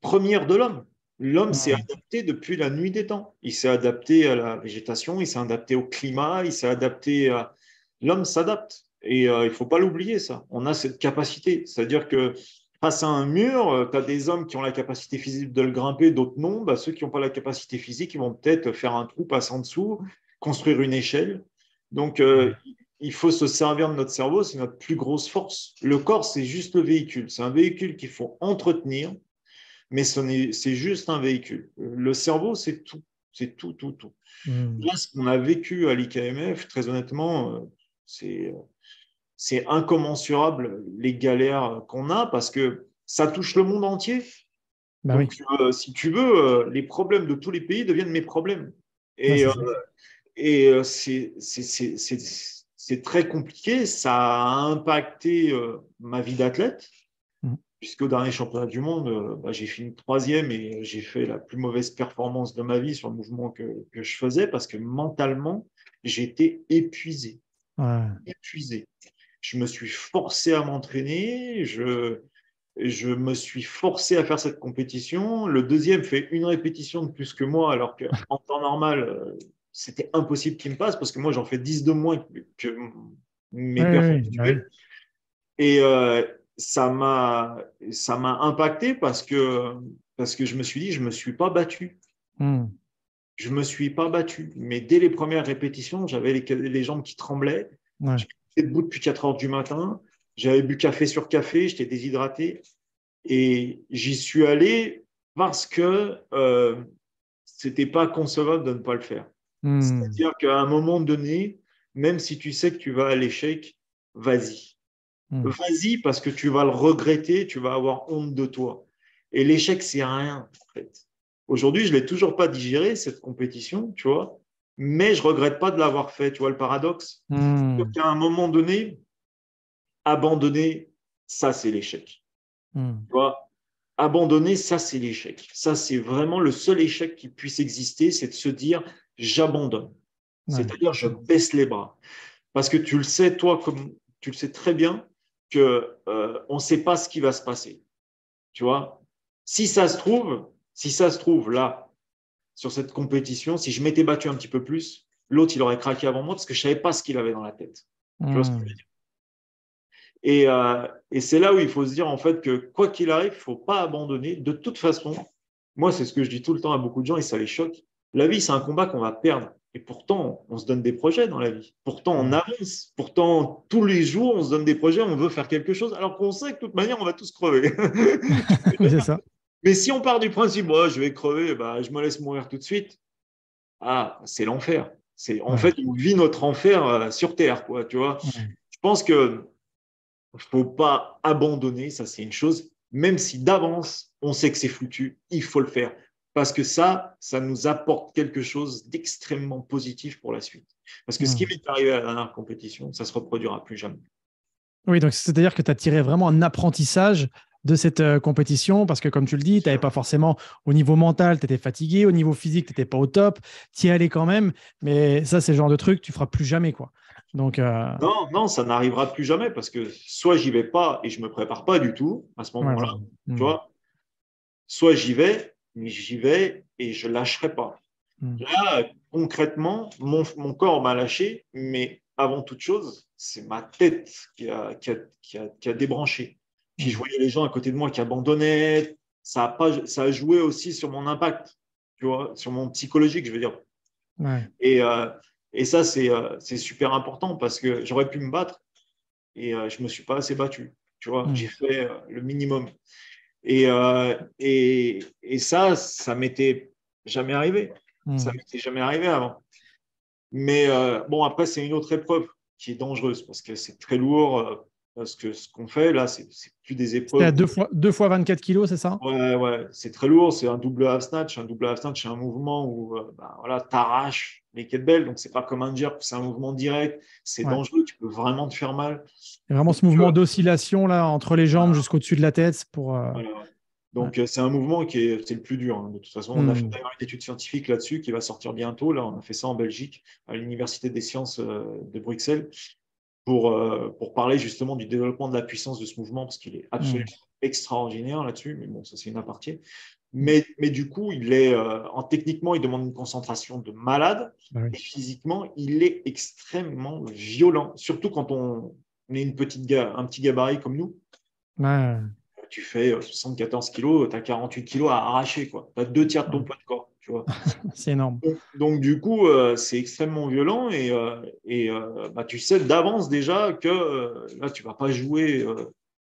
première de l'homme. L'homme s'est Mm. adapté depuis la nuit des temps. Il s'est adapté à la végétation, il s'est adapté au climat, il s'est adapté à... L'homme s'adapte. Et il ne faut pas l'oublier, ça. On a cette capacité. C'est-à-dire que face à un mur, tu as des hommes qui ont la capacité physique de le grimper, d'autres non. Bah, ceux qui n'ont pas la capacité physique, ils vont peut-être faire un trou, passer en dessous, construire une échelle. Donc, il faut se servir de notre cerveau, c'est notre plus grosse force. Le corps, c'est juste le véhicule. C'est un véhicule qu'il faut entretenir, mais c'est juste un véhicule. Le cerveau, c'est tout. C'est tout, tout, tout. Mm. Là, ce qu'on a vécu à l'IKMF, très honnêtement, c'est incommensurable les galères qu'on a parce que ça touche le monde entier. Bah oui, Donc, si tu veux, les problèmes de tous les pays deviennent mes problèmes. ouais, Et, c'est euh, ça. c'est très compliqué. Ça a impacté ma vie d'athlète, Mm. puisqu'au dernier championnat du monde, bah, j'ai fini troisième et j'ai fait la plus mauvaise performance de ma vie sur le mouvement que je faisais parce que mentalement, j'étais épuisé. Ouais. Épuisé. Je me suis forcé à m'entraîner. Je me suis forcé à faire cette compétition. Le deuxième fait une répétition de plus que moi, alors qu'en temps normal, c'était impossible qu'il me passe parce que moi, j'en fais 10 de moins que mes Ouais, perfs ouais, ouais, bah oui. actuels. Et ça m'a impacté parce que je me suis dit, je ne me suis pas battu. Mm. Je ne me suis pas battu. Mais dès les premières répétitions, j'avais les jambes qui tremblaient. Ouais. J'étais debout depuis 4 heures du matin. J'avais bu café sur café. J'étais déshydraté. Et j'y suis allé parce que c'était pas concevable de ne pas le faire. Mm. C'est-à-dire qu'à un moment donné, même si tu sais que tu vas à l'échec, vas-y. Mm. Vas-y parce que tu vas le regretter, tu vas avoir honte de toi. Et l'échec, c'est rien, en fait. Aujourd'hui, je ne l'ai toujours pas digéré, cette compétition, tu vois, mais je ne regrette pas de l'avoir fait. Tu vois le paradoxe? C'est Mm. qu'à un moment donné, abandonner, ça, c'est l'échec. Mm. Tu vois, abandonner, ça, c'est l'échec. Ça, c'est vraiment le seul échec qui puisse exister, c'est de se dire j'abandonne. Ouais. C'est-à-dire je baisse les bras. Parce que tu le sais, toi, comme tu le sais très bien, que on ne sait pas ce qui va se passer. Tu vois, si ça se trouve là, sur cette compétition, si je m'étais battu un petit peu plus, l'autre, il aurait craqué avant moi parce que je ne savais pas ce qu'il avait dans la tête. Tu vois ce que je veux Mm. dire? Et c'est là où il faut se dire en fait que quoi qu'il arrive, il ne faut pas abandonner. De toute façon, moi, c'est ce que je dis tout le temps à beaucoup de gens et ça les choque. La vie, c'est un combat qu'on va perdre. Et pourtant, on se donne des projets dans la vie. Pourtant, on Mm. avance. Pourtant, tous les jours, on se donne des projets, on veut faire quelque chose, alors qu'on sait que de toute manière, on va tous crever. C'est ça. Mais si on part du principe, oh, je vais crever, bah, je me laisse mourir tout de suite, ah, c'est l'enfer. En Ouais. fait, on vit notre enfer sur Terre, quoi, tu vois. Ouais. Je pense que il ne faut pas abandonner, ça c'est une chose, même si d'avance, on sait que c'est foutu, il faut le faire. Parce que ça nous apporte quelque chose d'extrêmement positif pour la suite. Parce que ce qui Mm. m'est arrivé à la dernière compétition, ça ne se reproduira plus jamais. Oui, donc c'est-à-dire que tu as tiré vraiment un apprentissage de cette compétition parce que, comme tu le dis, tu n'avais pas forcément au niveau mental, tu étais fatigué, au niveau physique, tu n'étais pas au top, tu y allais quand même, mais ça, c'est le genre de truc que tu feras plus jamais, quoi. Donc, Non, non, ça n'arrivera plus jamais parce que soit j'y vais pas et je me prépare pas du tout à ce ouais, moment-là, voilà. tu Mm. vois, soit j'y vais, mais j'y vais et je lâcherai pas. Là, concrètement, mon corps m'a lâché, mais avant toute chose, c'est ma tête qui a débranché. Puis je voyais les gens à côté de moi qui abandonnaient. Ça a joué aussi sur mon impact, tu vois, sur mon psychologique, je veux dire. Ouais. Et ça, c'est super important parce que j'aurais pu me battre et je ne me suis pas assez battu. Tu vois, j'ai fait le minimum. Et ça m'était jamais arrivé. Ça m'était jamais arrivé avant. Mais bon, après, c'est une autre épreuve qui est dangereuse parce que c'est très lourd. Parce que ce qu'on fait là, c'est plus des C'était à épreuves. deux fois 24 kilos, c'est ça? Ouais, c'est très lourd. C'est un double half snatch. Un double half snatch, c'est un mouvement où voilà, tu arraches les kettlebells. Donc, c'est pas comme un jerk, c'est un mouvement direct. C'est dangereux. Tu peux vraiment te faire mal. Il y a vraiment ce mouvement d'oscillation là entre les jambes jusqu'au-dessus de la tête pour. Voilà. Donc, c'est un mouvement c'est le plus dur. Hein. De toute façon, on a fait d'ailleurs une étude scientifique là-dessus qui va sortir bientôt. Là, on a fait ça en Belgique, à l'Université des sciences de Bruxelles, pour parler justement du développement de la puissance de ce mouvement, parce qu'il est absolument extraordinaire là-dessus. Mais bon, ça, c'est une aparté. Mais du coup, techniquement, il demande une concentration de malade. Et physiquement, il est extrêmement violent, surtout quand on est un petit gabarit comme nous. Ouais. Tu fais 74 kilos, tu as 48 kilos à arracher. Tu as 2 tiers de ton poids de corps. Tu vois. C'est énorme. Donc, du coup, c'est extrêmement violent et tu sais d'avance déjà que là, tu ne vas pas jouer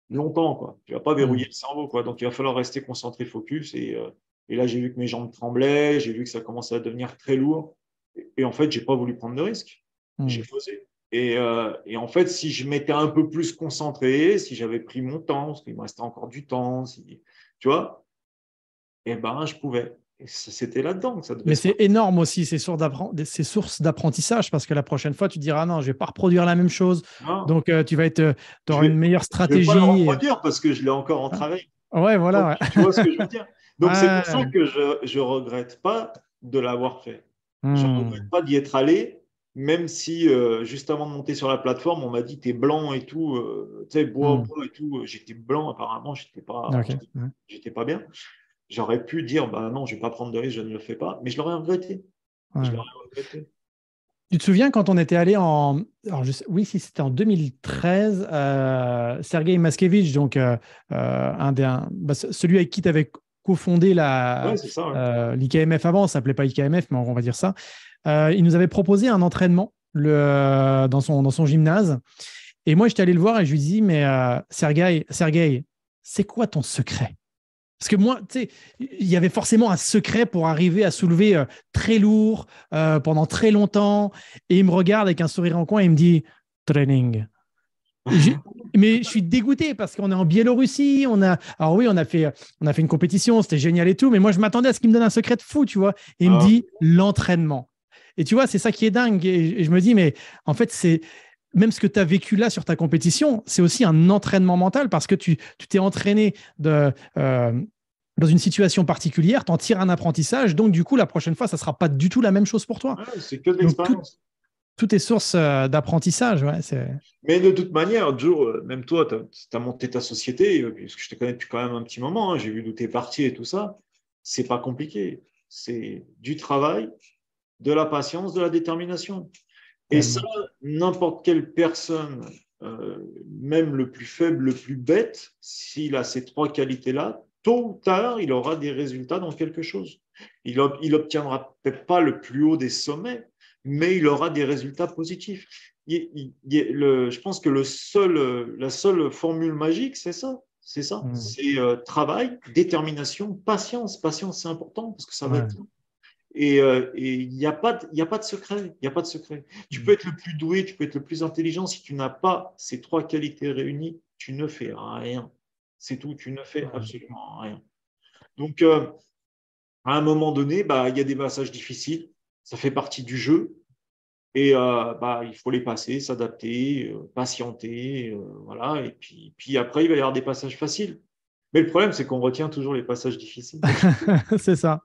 longtemps. Quoi. Tu ne vas pas verrouiller le cerveau. Quoi. Donc, il va falloir rester concentré, focus. Et là, j'ai vu que mes jambes tremblaient, j'ai vu que ça commençait à devenir très lourd. Et en fait, je n'ai pas voulu prendre de risque. J'ai posé. Et en fait, si je m'étais un peu plus concentré, si j'avais pris mon temps, parce qu'il me restait encore du temps, tu vois, eh ben, je pouvais. Et c'était là-dedans que ça devait. Mais c'est énorme aussi, ces sources d'apprentissage, parce que la prochaine fois, tu diras non, je ne vais pas reproduire la même chose. Non. Donc, tu auras une meilleure stratégie. Je ne vais pas le reproduire parce que je l'ai encore en travail. Ouais, voilà. Donc, tu vois ce que je veux dire. Donc, c'est pour ça que je ne regrette pas de l'avoir fait. Je ne regrette pas d'y être allé, même si juste avant de monter sur la plateforme, on m'a dit t'es blanc et tout, tu sais, bois et tout. J'étais blanc, apparemment, j'étais pas bien. J'aurais pu dire bah non, je ne vais pas prendre de risque, je ne le fais pas, mais je l'aurais regretté. Tu te souviens quand on était allé oui, si c'était en 2013, Sergei Maskevich, donc celui avec qui tu avais cofondé l'IKMF avant, ça ne s'appelait pas IKMF, mais on va dire ça. Il nous avait proposé un entraînement dans son gymnase. Et moi, j'étais allé le voir et je lui dis, mais Sergei, c'est quoi ton secret? Parce que moi, tu sais, il y avait forcément un secret pour arriver à soulever très lourd pendant très longtemps. Et il me regarde avec un sourire en coin et il me dit « training ». Mais je suis dégoûté parce qu'on est en Biélorussie. Alors oui, on a fait une compétition, c'était génial et tout. Mais moi, je m'attendais à ce qu'il me donne un secret de fou, tu vois. Et il me dit « l'entraînement ». Et tu vois, c'est ça qui est dingue. Et je me dis, mais en fait, c'est… Même ce que tu as vécu là sur ta compétition, c'est aussi un entraînement mental parce que tu t'es entraîné dans une situation particulière, tu en tires un apprentissage. Donc, du coup, la prochaine fois, ça ne sera pas du tout la même chose pour toi. Ouais, c'est que de l'expérience. Tout est source d'apprentissage. Ouais, mais de toute manière, Joe, même toi, tu as monté ta société, puisque je te connais depuis quand même un petit moment. Hein, j'ai vu d'où tu es parti et tout ça. C'est pas compliqué. C'est du travail, de la patience, de la détermination. Et ça, n'importe quelle personne, même le plus faible, le plus bête, s'il a ces 3 qualités-là, tôt ou tard, il aura des résultats dans quelque chose. Il obtiendra peut-être pas le plus haut des sommets, mais il aura des résultats positifs. Je pense que la seule formule magique, c'est ça. C'est ça. C'est travail, détermination, patience. Patience, c'est important parce que ça va être… Et il n'y a pas de secret. Il n'y a pas de secret. Tu peux être le plus doué, tu peux être le plus intelligent. Si tu n'as pas ces 3 qualités réunies, tu ne fais rien. C'est tout. Tu ne fais absolument rien. Donc, à un moment donné, il y a des passages difficiles. Ça fait partie du jeu. Et il faut les passer, s'adapter, patienter. Voilà. Et puis après, il va y avoir des passages faciles. Mais le problème, c'est qu'on retient toujours les passages difficiles. c'est ça.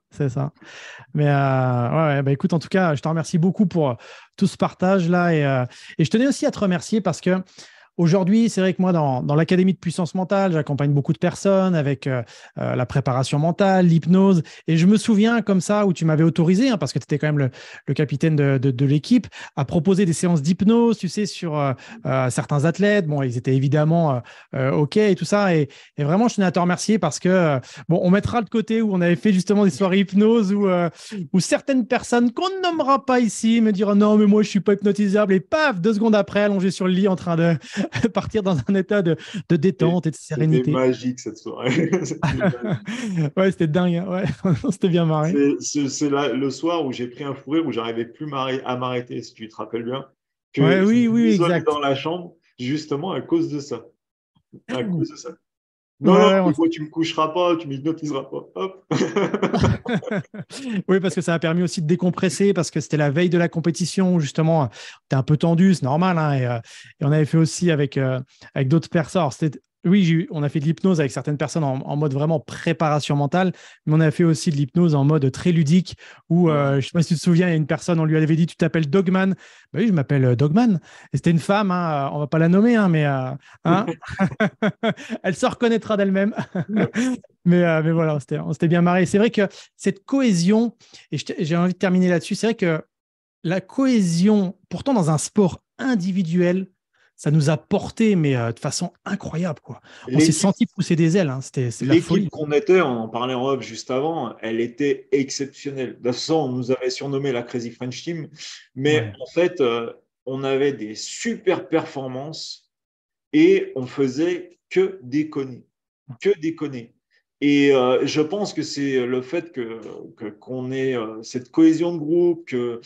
Mais écoute, en tout cas, je te remercie beaucoup pour tout ce partage-là. Et je tenais aussi à te remercier parce que aujourd'hui, c'est vrai que moi, dans l'Académie de puissance mentale, j'accompagne beaucoup de personnes avec la préparation mentale, l'hypnose. Et je me souviens comme ça où tu m'avais autorisé, hein, parce que tu étais quand même le capitaine de l'équipe, à proposer des séances d'hypnose, tu sais, sur certains athlètes. Bon, ils étaient évidemment OK et tout ça. Et vraiment, je tenais à te remercier parce que, bon, on mettra le côté où on avait fait justement des soirées hypnose où certaines personnes qu'on ne nommera pas ici me diront non, mais moi, je ne suis pas hypnotisable. Et paf, 2 secondes après, allongé sur le lit en train de partir dans un état de détente et de C'était sérénité. magique cette soirée. Ouais, c'était dingue. Hein. Ouais, on s'était bien marré. C'est le soir où j'ai pris un fou rire où j'arrivais plus à m'arrêter, si tu te rappelles bien, Ouais, que je oui, oui, m'isolais exact. dans la chambre justement à cause de ça. À cause de ça. Ouais, Non, non, ouais, mais moi, tu me coucheras pas, tu m'hypnotiseras pas. Hop. oui, parce que ça a permis aussi de décompresser, parce que c'était la veille de la compétition, où justement, tu es un peu tendu, c'est normal. Hein, et on avait fait aussi avec d'autres personnes. Alors, oui, on a fait de l'hypnose avec certaines personnes en mode vraiment préparation mentale, mais on a fait aussi de l'hypnose en mode très ludique, où, Ouais. je ne sais pas si tu te souviens, il y a une personne, on lui avait dit, tu t'appelles Dogman. Ben oui, je m'appelle Dogman. Et c'était une femme, hein, on ne va pas la nommer, hein, mais hein, elle se reconnaîtra d'elle-même. Mais voilà, on s'était bien marré. C'est vrai que cette cohésion, et j'ai envie de terminer là-dessus, c'est vrai que la cohésion, pourtant dans un sport individuel, ça nous a porté, mais de façon incroyable, quoi. On s'est L'équipe senti pousser des ailes, hein. C'était de la L'équipe folie. qu'on était, on en parlait en off juste avant, elle était exceptionnelle. De toute façon, on nous avait surnommé la Crazy French Team, mais Ouais. en fait, on avait des super performances et on faisait que déconner, que déconner. Et je pense que c'est le fait qu'on ait cette cohésion de groupe, que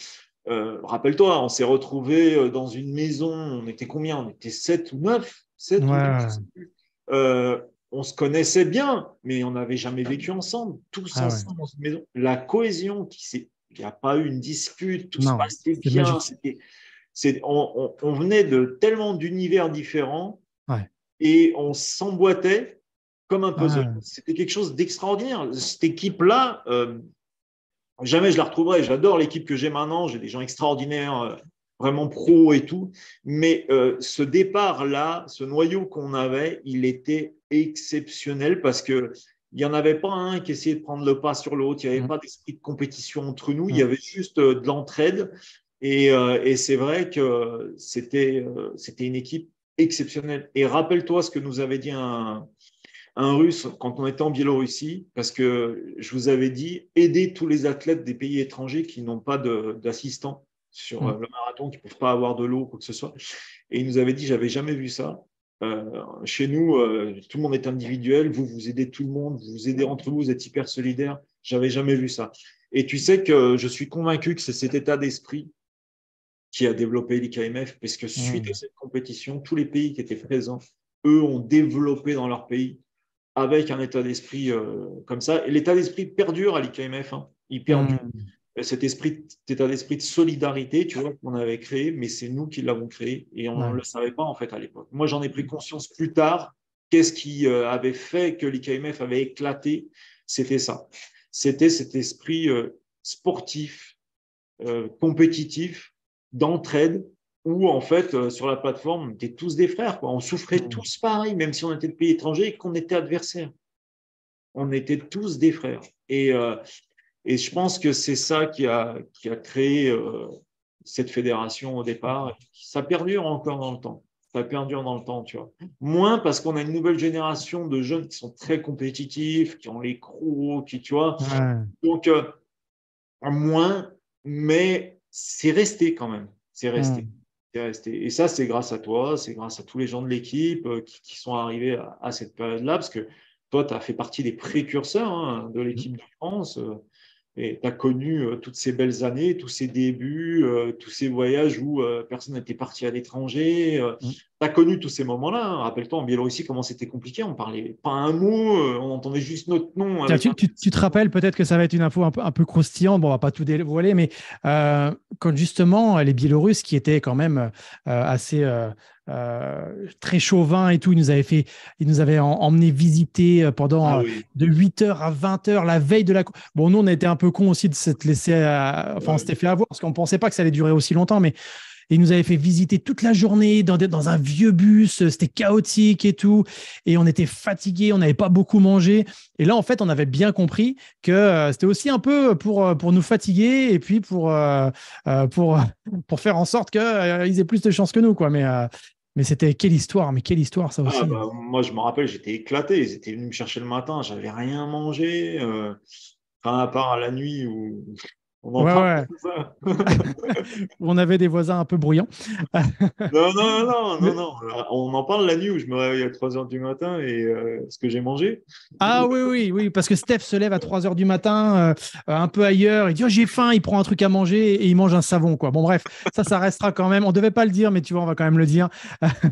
rappelle-toi, on s'est retrouvés dans une maison, on était combien? On était 7 ou 9, 7 ou 9, je Ouais. sais plus. Euh, on se connaissait bien, mais on n'avait jamais vécu ensemble, tous Ah ouais. ensemble dans une maison. La cohésion, il n'y a pas eu une dispute, tout se Non, passait c'était bien. magique. On venait de tellement d'univers différents Ouais. et on s'emboîtait comme un puzzle. Ouais. C'était quelque chose d'extraordinaire. Cette équipe-là, jamais je la retrouverai. J'adore l'équipe que j'ai maintenant. J'ai des gens extraordinaires, vraiment pros et tout. Mais ce départ-là, ce noyau qu'on avait, il était exceptionnel parce que il n'y en avait pas un qui essayait de prendre le pas sur l'autre. Il n'y avait Mm, pas d'esprit de compétition entre nous. Il y mm, avait juste de l'entraide. Et c'est vrai que c'était une équipe exceptionnelle. Et rappelle-toi ce que nous avait dit un Russe quand on était en Biélorussie, parce que je vous avais dit, aider tous les athlètes des pays étrangers qui n'ont pas d'assistants sur mm. le marathon, qui ne peuvent pas avoir de l'eau, quoi que ce soit. Et il nous avait dit, j'avais jamais vu ça. Chez nous, tout le monde est individuel, vous aidez tout le monde, vous vous aidez entre vous, vous êtes hyper solidaires. J'avais jamais vu ça. Et tu sais que je suis convaincu que c'est cet état d'esprit qui a développé l'IKMF, parce que suite à Mm. cette compétition, tous les pays qui étaient présents, eux, ont développé dans leur pays avec un état d'esprit comme ça. Et l'état d'esprit perdure à l'IKMF, hein. Il perdure. Mm. Cet état d'esprit de solidarité, tu vois, qu'on avait créé, mais c'est nous qui l'avons créé et on ne Ouais. le savait pas en fait à l'époque. Moi, j'en ai pris conscience plus tard. Qu'est-ce qui avait fait que l'IKMF avait éclaté? C'était ça. C'était cet esprit sportif, compétitif, d'entraide, où en fait, sur la plateforme, on était tous des frères, quoi. On souffrait Mm. tous pareil, même si on était de pays étrangers et qu'on était adversaires. On était tous des frères. Et je pense que c'est ça qui a créé cette fédération au départ. Ça perdure encore dans le temps. Ça perdure dans le temps, tu vois. Moins parce qu'on a une nouvelle génération de jeunes qui sont très compétitifs, qui ont les crocs, qui, tu vois. Ouais. Donc, moins, mais c'est resté quand même. C'est resté. Mm. C'est resté. Et ça, c'est grâce à toi, c'est grâce à tous les gens de l'équipe qui sont arrivés à cette période-là, parce que toi, tu as fait partie des précurseurs, hein, de l'équipe de France. Et tu as connu toutes ces belles années, tous ces débuts, tous ces voyages où personne n'était parti à l'étranger. Mm. Tu as connu tous ces moments-là, hein. Rappelle-toi en Biélorussie comment c'était compliqué. On parlait pas un mot, on entendait juste notre nom Tiens, avec un. tu te rappelles, peut-être que ça va être une info un peu croustillante, bon, on va pas tout dévoiler, mais quand justement les Biélorusses qui étaient quand même assez très chauvins et tout, ils nous avaient emmené visiter Ah pendant oui. de 8 heures à 20 heures la veille de la. Bon, nous, on a été un peu cons aussi de s'être laissé, enfin, on Ouais. s'était fait avoir parce qu'on pensait pas que ça allait durer aussi longtemps, mais Et il nous avait fait visiter toute la journée dans un vieux bus. C'était chaotique et tout. Et on était fatigués, on n'avait pas beaucoup mangé. Et là, en fait, on avait bien compris que c'était aussi un peu pour nous fatiguer et puis euh, pour, pour faire en sorte qu'ils aient plus de chance que nous, quoi. Mais c'était quelle histoire, ça Ah, aussi. bah, moi, je me rappelle, j'étais éclaté. Ils étaient venus me chercher le matin, j'avais rien mangé. Enfin, à part la nuit où on en Ouais, parle ouais. de ça. On avait des voisins un peu bruyants. Non, non, non, non, Mais, non. On en parle la nuit où je me réveille à 3 heures du matin et ce que j'ai mangé. ah oui, oui, oui, parce que Steph se lève à 3 heures du matin, un peu ailleurs, il dit oh, j'ai faim, il prend un truc à manger et il mange un savon, quoi. Bon, bref, ça restera quand même. On ne devait pas le dire, mais tu vois, on va quand même le dire.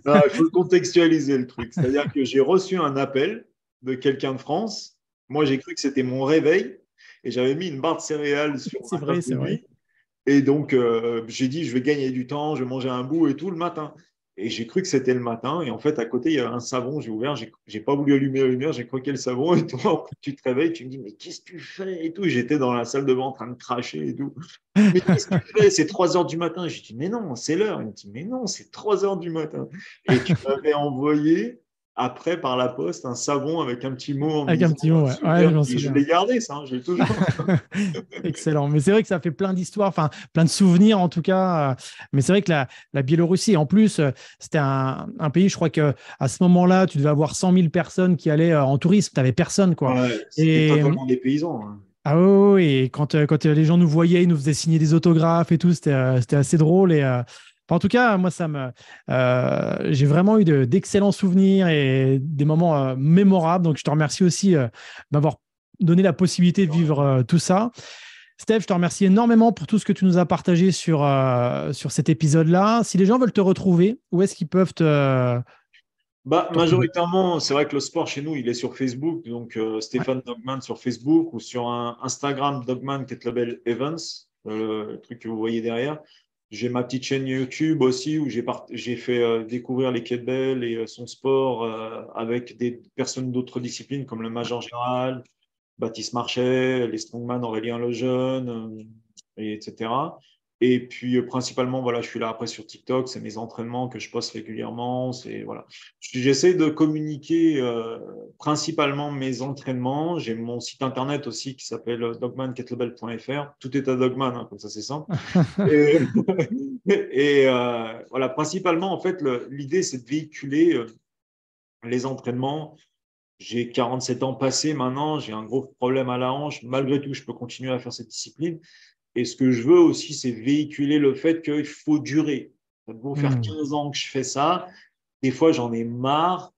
Non, il faut le contextualiser le truc. C'est-à-dire que j'ai reçu un appel de quelqu'un de France. Moi, j'ai cru que c'était mon réveil et j'avais mis une barre de céréales sur C'est ma vrai, tasse c'est de vrai. nuit. Et donc, j'ai dit, je vais gagner du temps, je vais manger un bout et tout le matin. Et j'ai cru que c'était le matin. Et en fait, à côté, il y avait un savon. J'ai ouvert, j'ai pas voulu allumer la lumière, j'ai croqué le savon. Et toi, tu te réveilles, tu me dis, mais qu'est-ce que tu fais et tout. J'étais dans la salle de bain en train de cracher et tout. Mais qu'est-ce que tu fais? C'est 3 heures du matin. J'ai dit, mais non, c'est l'heure. Il me dit, mais non, c'est 3 heures du matin. Et tu m'avais envoyé après par la poste un savon avec un petit mot en me Avec un disant, petit mot, ouais. Ouais, je m'en et je souviens. l'ai gardé, ça, hein, je l'ai toujours. Excellent. Mais c'est vrai que ça fait plein d'histoires, enfin plein de souvenirs en tout cas. Mais c'est vrai que la Biélorussie, en plus, c'était un pays, je crois que à ce moment-là, tu devais avoir 100 000 personnes qui allaient en tourisme. Tu n'avais personne, quoi. Ouais, c'était Et totalement des paysans, hein. ah ouais, ouais, ouais, et quand les gens nous voyaient, ils nous faisaient signer des autographes et tout, c'était assez drôle. Enfin, en tout cas, moi, j'ai vraiment eu d'excellents souvenirs et des moments mémorables. Donc, je te remercie aussi de m'avoir donné la possibilité de vivre tout ça. Steph, je te remercie énormément pour tout ce que tu nous as partagé sur cet épisode-là. Si les gens veulent te retrouver, où est-ce qu'ils peuvent Bah, te retrouver? majoritairement, c'est vrai que le sport chez nous, il est sur Facebook. Donc, Ouais. Stéphane Dogman sur Facebook ou sur un Instagram Dogman Kettlebell Evans, le truc que vous voyez derrière. J'ai ma petite chaîne YouTube aussi où j'ai fait découvrir les kettlebells et son sport avec des personnes d'autres disciplines comme le Major Général, Baptiste Marchais, les Strongman, Aurélien Lejeune, etc. Et puis principalement, voilà, je suis là après sur TikTok, c'est mes entraînements que je poste régulièrement. C'est voilà, j'essaie de communiquer principalement mes entraînements. J'ai mon site internet aussi qui s'appelle dogmankettlebell.fr. Tout est à Dogman, hein, comme ça c'est simple. Et, voilà, principalement en fait, l'idée c'est de véhiculer les entraînements. J'ai 47 ans passés maintenant, j'ai un gros problème à la hanche. Malgré tout, je peux continuer à faire cette discipline. Et ce que je veux aussi, c'est véhiculer le fait qu'il faut durer. Ça va beau faire Hmm. 15 ans que je fais ça. Des fois, j'en ai marre.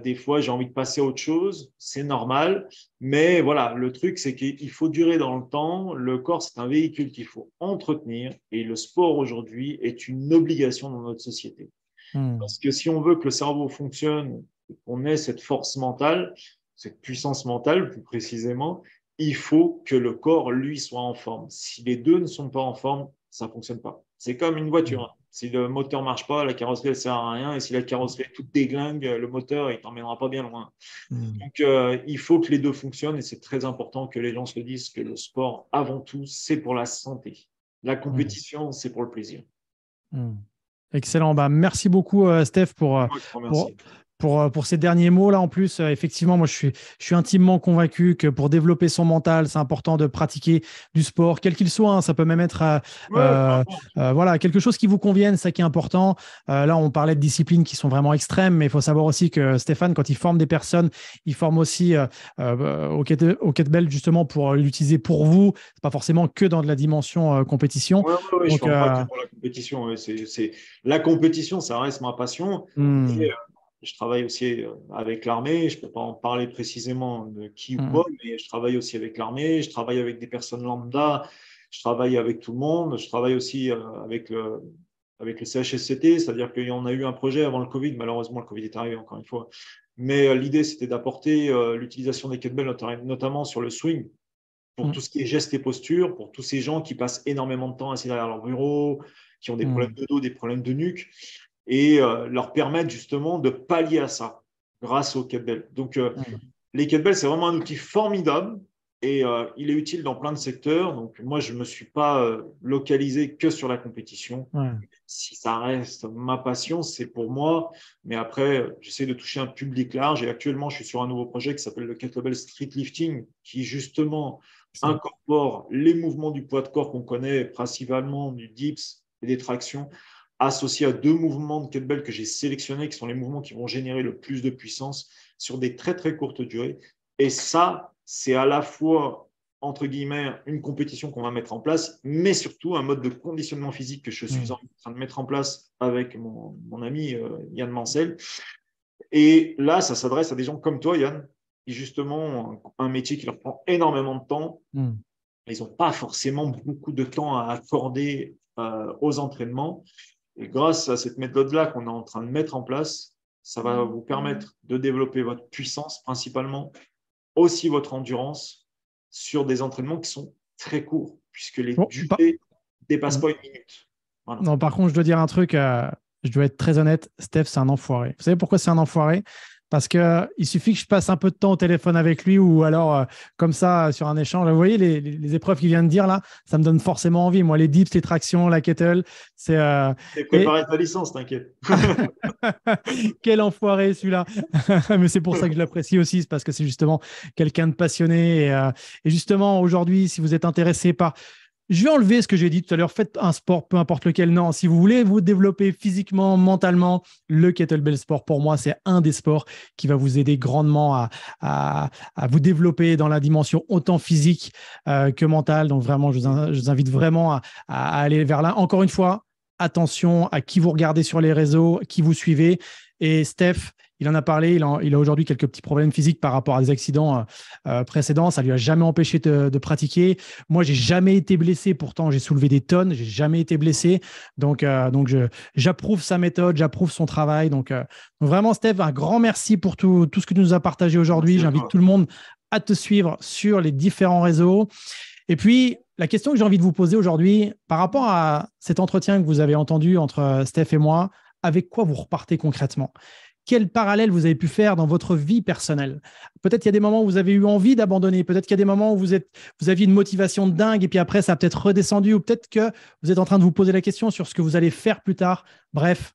Des fois, j'ai envie de passer à autre chose. C'est normal. Mais voilà, le truc, c'est qu'il faut durer dans le temps. Le corps, c'est un véhicule qu'il faut entretenir. Et le sport aujourd'hui est une obligation dans notre société. Hmm. Parce que si on veut que le cerveau fonctionne, qu'on ait cette force mentale, cette puissance mentale plus précisément, il faut que le corps, lui, soit en forme. Si les deux ne sont pas en forme, ça ne fonctionne pas. C'est comme une voiture, Hmm. hein. Si le moteur ne marche pas, la carrosserie ne sert à rien. Et si la carrosserie est toute déglingue, le moteur, il ne t'emmènera pas bien loin. Hmm. Donc, il faut que les deux fonctionnent et c'est très important que les gens se disent que le sport, avant tout, c'est pour la santé. La Hmm. compétition, c'est pour le plaisir. Hmm. Excellent. Bah, merci beaucoup, Steph, Moi, je te pour, remercie. pour ces derniers mots. Là, en plus, effectivement, moi, je suis intimement convaincu que pour développer son mental, c'est important de pratiquer du sport, quel qu'il soit, hein. Ça peut même être Ouais, peu importe. voilà, quelque chose qui vous convienne, ça qui est important. Là, on parlait de disciplines qui sont vraiment extrêmes, mais il faut savoir aussi que Stéphane, quand il forme des personnes, il forme aussi au kettlebell, justement, pour l'utiliser pour vous. C'est pas forcément que dans de la dimension compétition. Ouais, ouais, ouais, je ne Donc, forme pas que pour la compétition. Ouais. La compétition, ça reste ma passion. Mais hmm, je travaille aussi avec l'armée. Je ne peux pas en parler précisément de qui ou hmm, quoi, mais je travaille aussi avec l'armée. Je travaille avec des personnes lambda. Je travaille avec tout le monde. Je travaille aussi avec le CHSCT, c'est-à-dire qu'il y en a eu un projet avant le Covid. Malheureusement, le Covid est arrivé encore une fois. Mais l'idée, c'était d'apporter l'utilisation des kettlebells, notamment sur le swing pour hmm, tout ce qui est gestes et postures, pour tous ces gens qui passent énormément de temps assis derrière leur bureau, qui ont des problèmes hmm, de dos, des problèmes de nuque, et leur permettre justement de pallier à ça grâce au kettlebell. Donc, hmm. les kettlebells, c'est vraiment un outil formidable Et il est utile dans plein de secteurs. Donc, moi, je ne me suis pas localisé que sur la compétition. Ouais. Si ça reste ma passion, c'est pour moi. Mais après, j'essaie de toucher un public large. Et actuellement, je suis sur un nouveau projet qui s'appelle le Kettlebell Street Lifting, qui justement incorpore les mouvements du poids de corps qu'on connaît principalement, du dips et des tractions, associés à 2 mouvements de kettlebell que j'ai sélectionnés, qui sont les mouvements qui vont générer le plus de puissance sur des très, très courtes durées. Et ça, c'est à la fois, entre guillemets, une compétition qu'on va mettre en place, mais surtout un mode de conditionnement physique que je suis en train de mettre en place avec mon ami Yann Mancel. Et là, ça s'adresse à des gens comme toi, Yann, qui justement ont un métier qui leur prend énormément de temps. Ils n'ont pas forcément beaucoup de temps à accorder aux entraînements. Et grâce à cette méthode-là qu'on est en train de mettre en place, ça va vous permettre de développer votre puissance principalement, aussi votre endurance sur des entraînements qui sont très courts, puisque les durées ne dépassent pas 1 minute. Voilà. Non, par contre, je dois dire un truc, je dois être très honnête, Steph, c'est un enfoiré. Vous savez pourquoi c'est un enfoiré? Parce qu'il suffit que je passe un peu de temps au téléphone avec lui ou alors comme ça sur un échange. Vous voyez les épreuves qu'il vient de dire là, ça me donne forcément envie. Moi, les dips, les tractions, la kettle, c'est… T'es préparé ta licence, t'inquiète. Quel enfoiré celui-là. Mais c'est pour ça que je l'apprécie aussi, c'est parce que c'est justement quelqu'un de passionné. Et justement, aujourd'hui, si vous êtes intéressé par… Je vais enlever ce que j'ai dit tout à l'heure. Faites un sport, peu importe lequel. Non, si vous voulez vous développer physiquement, mentalement, le kettlebell sport, pour moi, c'est un des sports qui va vous aider grandement à vous développer dans la dimension autant physique que mentale. Donc vraiment, je vous invite vraiment à aller vers là. Encore une fois, attention à qui vous regardez sur les réseaux, qui vous suivez. Et Steph, il en a parlé, il a aujourd'hui quelques petits problèmes physiques par rapport à des accidents précédents. Ça ne lui a jamais empêché de pratiquer. Moi, j'ai jamais été blessé. Pourtant, j'ai soulevé des tonnes. J'ai jamais été blessé. Donc j'approuve sa méthode, j'approuve son travail. Donc vraiment, Steph, un grand merci pour tout ce que tu nous as partagé aujourd'hui. J'invite tout le monde à te suivre sur les différents réseaux. Et puis, la question que j'ai envie de vous poser aujourd'hui, par rapport à cet entretien que vous avez entendu entre Steph et moi, avec quoi vous repartez concrètement? Quel parallèle vous avez pu faire dans votre vie personnelle? Peut-être qu'il y a des moments où vous avez eu envie d'abandonner. Peut-être qu'il y a des moments où vous aviez une motivation de dingue et puis après, ça a peut-être redescendu. Ou peut-être que vous êtes en train de vous poser la question sur ce que vous allez faire plus tard. Bref,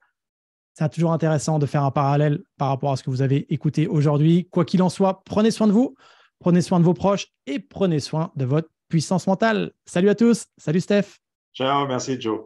c'est toujours intéressant de faire un parallèle par rapport à ce que vous avez écouté aujourd'hui. Quoi qu'il en soit, prenez soin de vous, prenez soin de vos proches et prenez soin de votre puissance mentale. Salut à tous. Salut Steph. Ciao, merci Joe.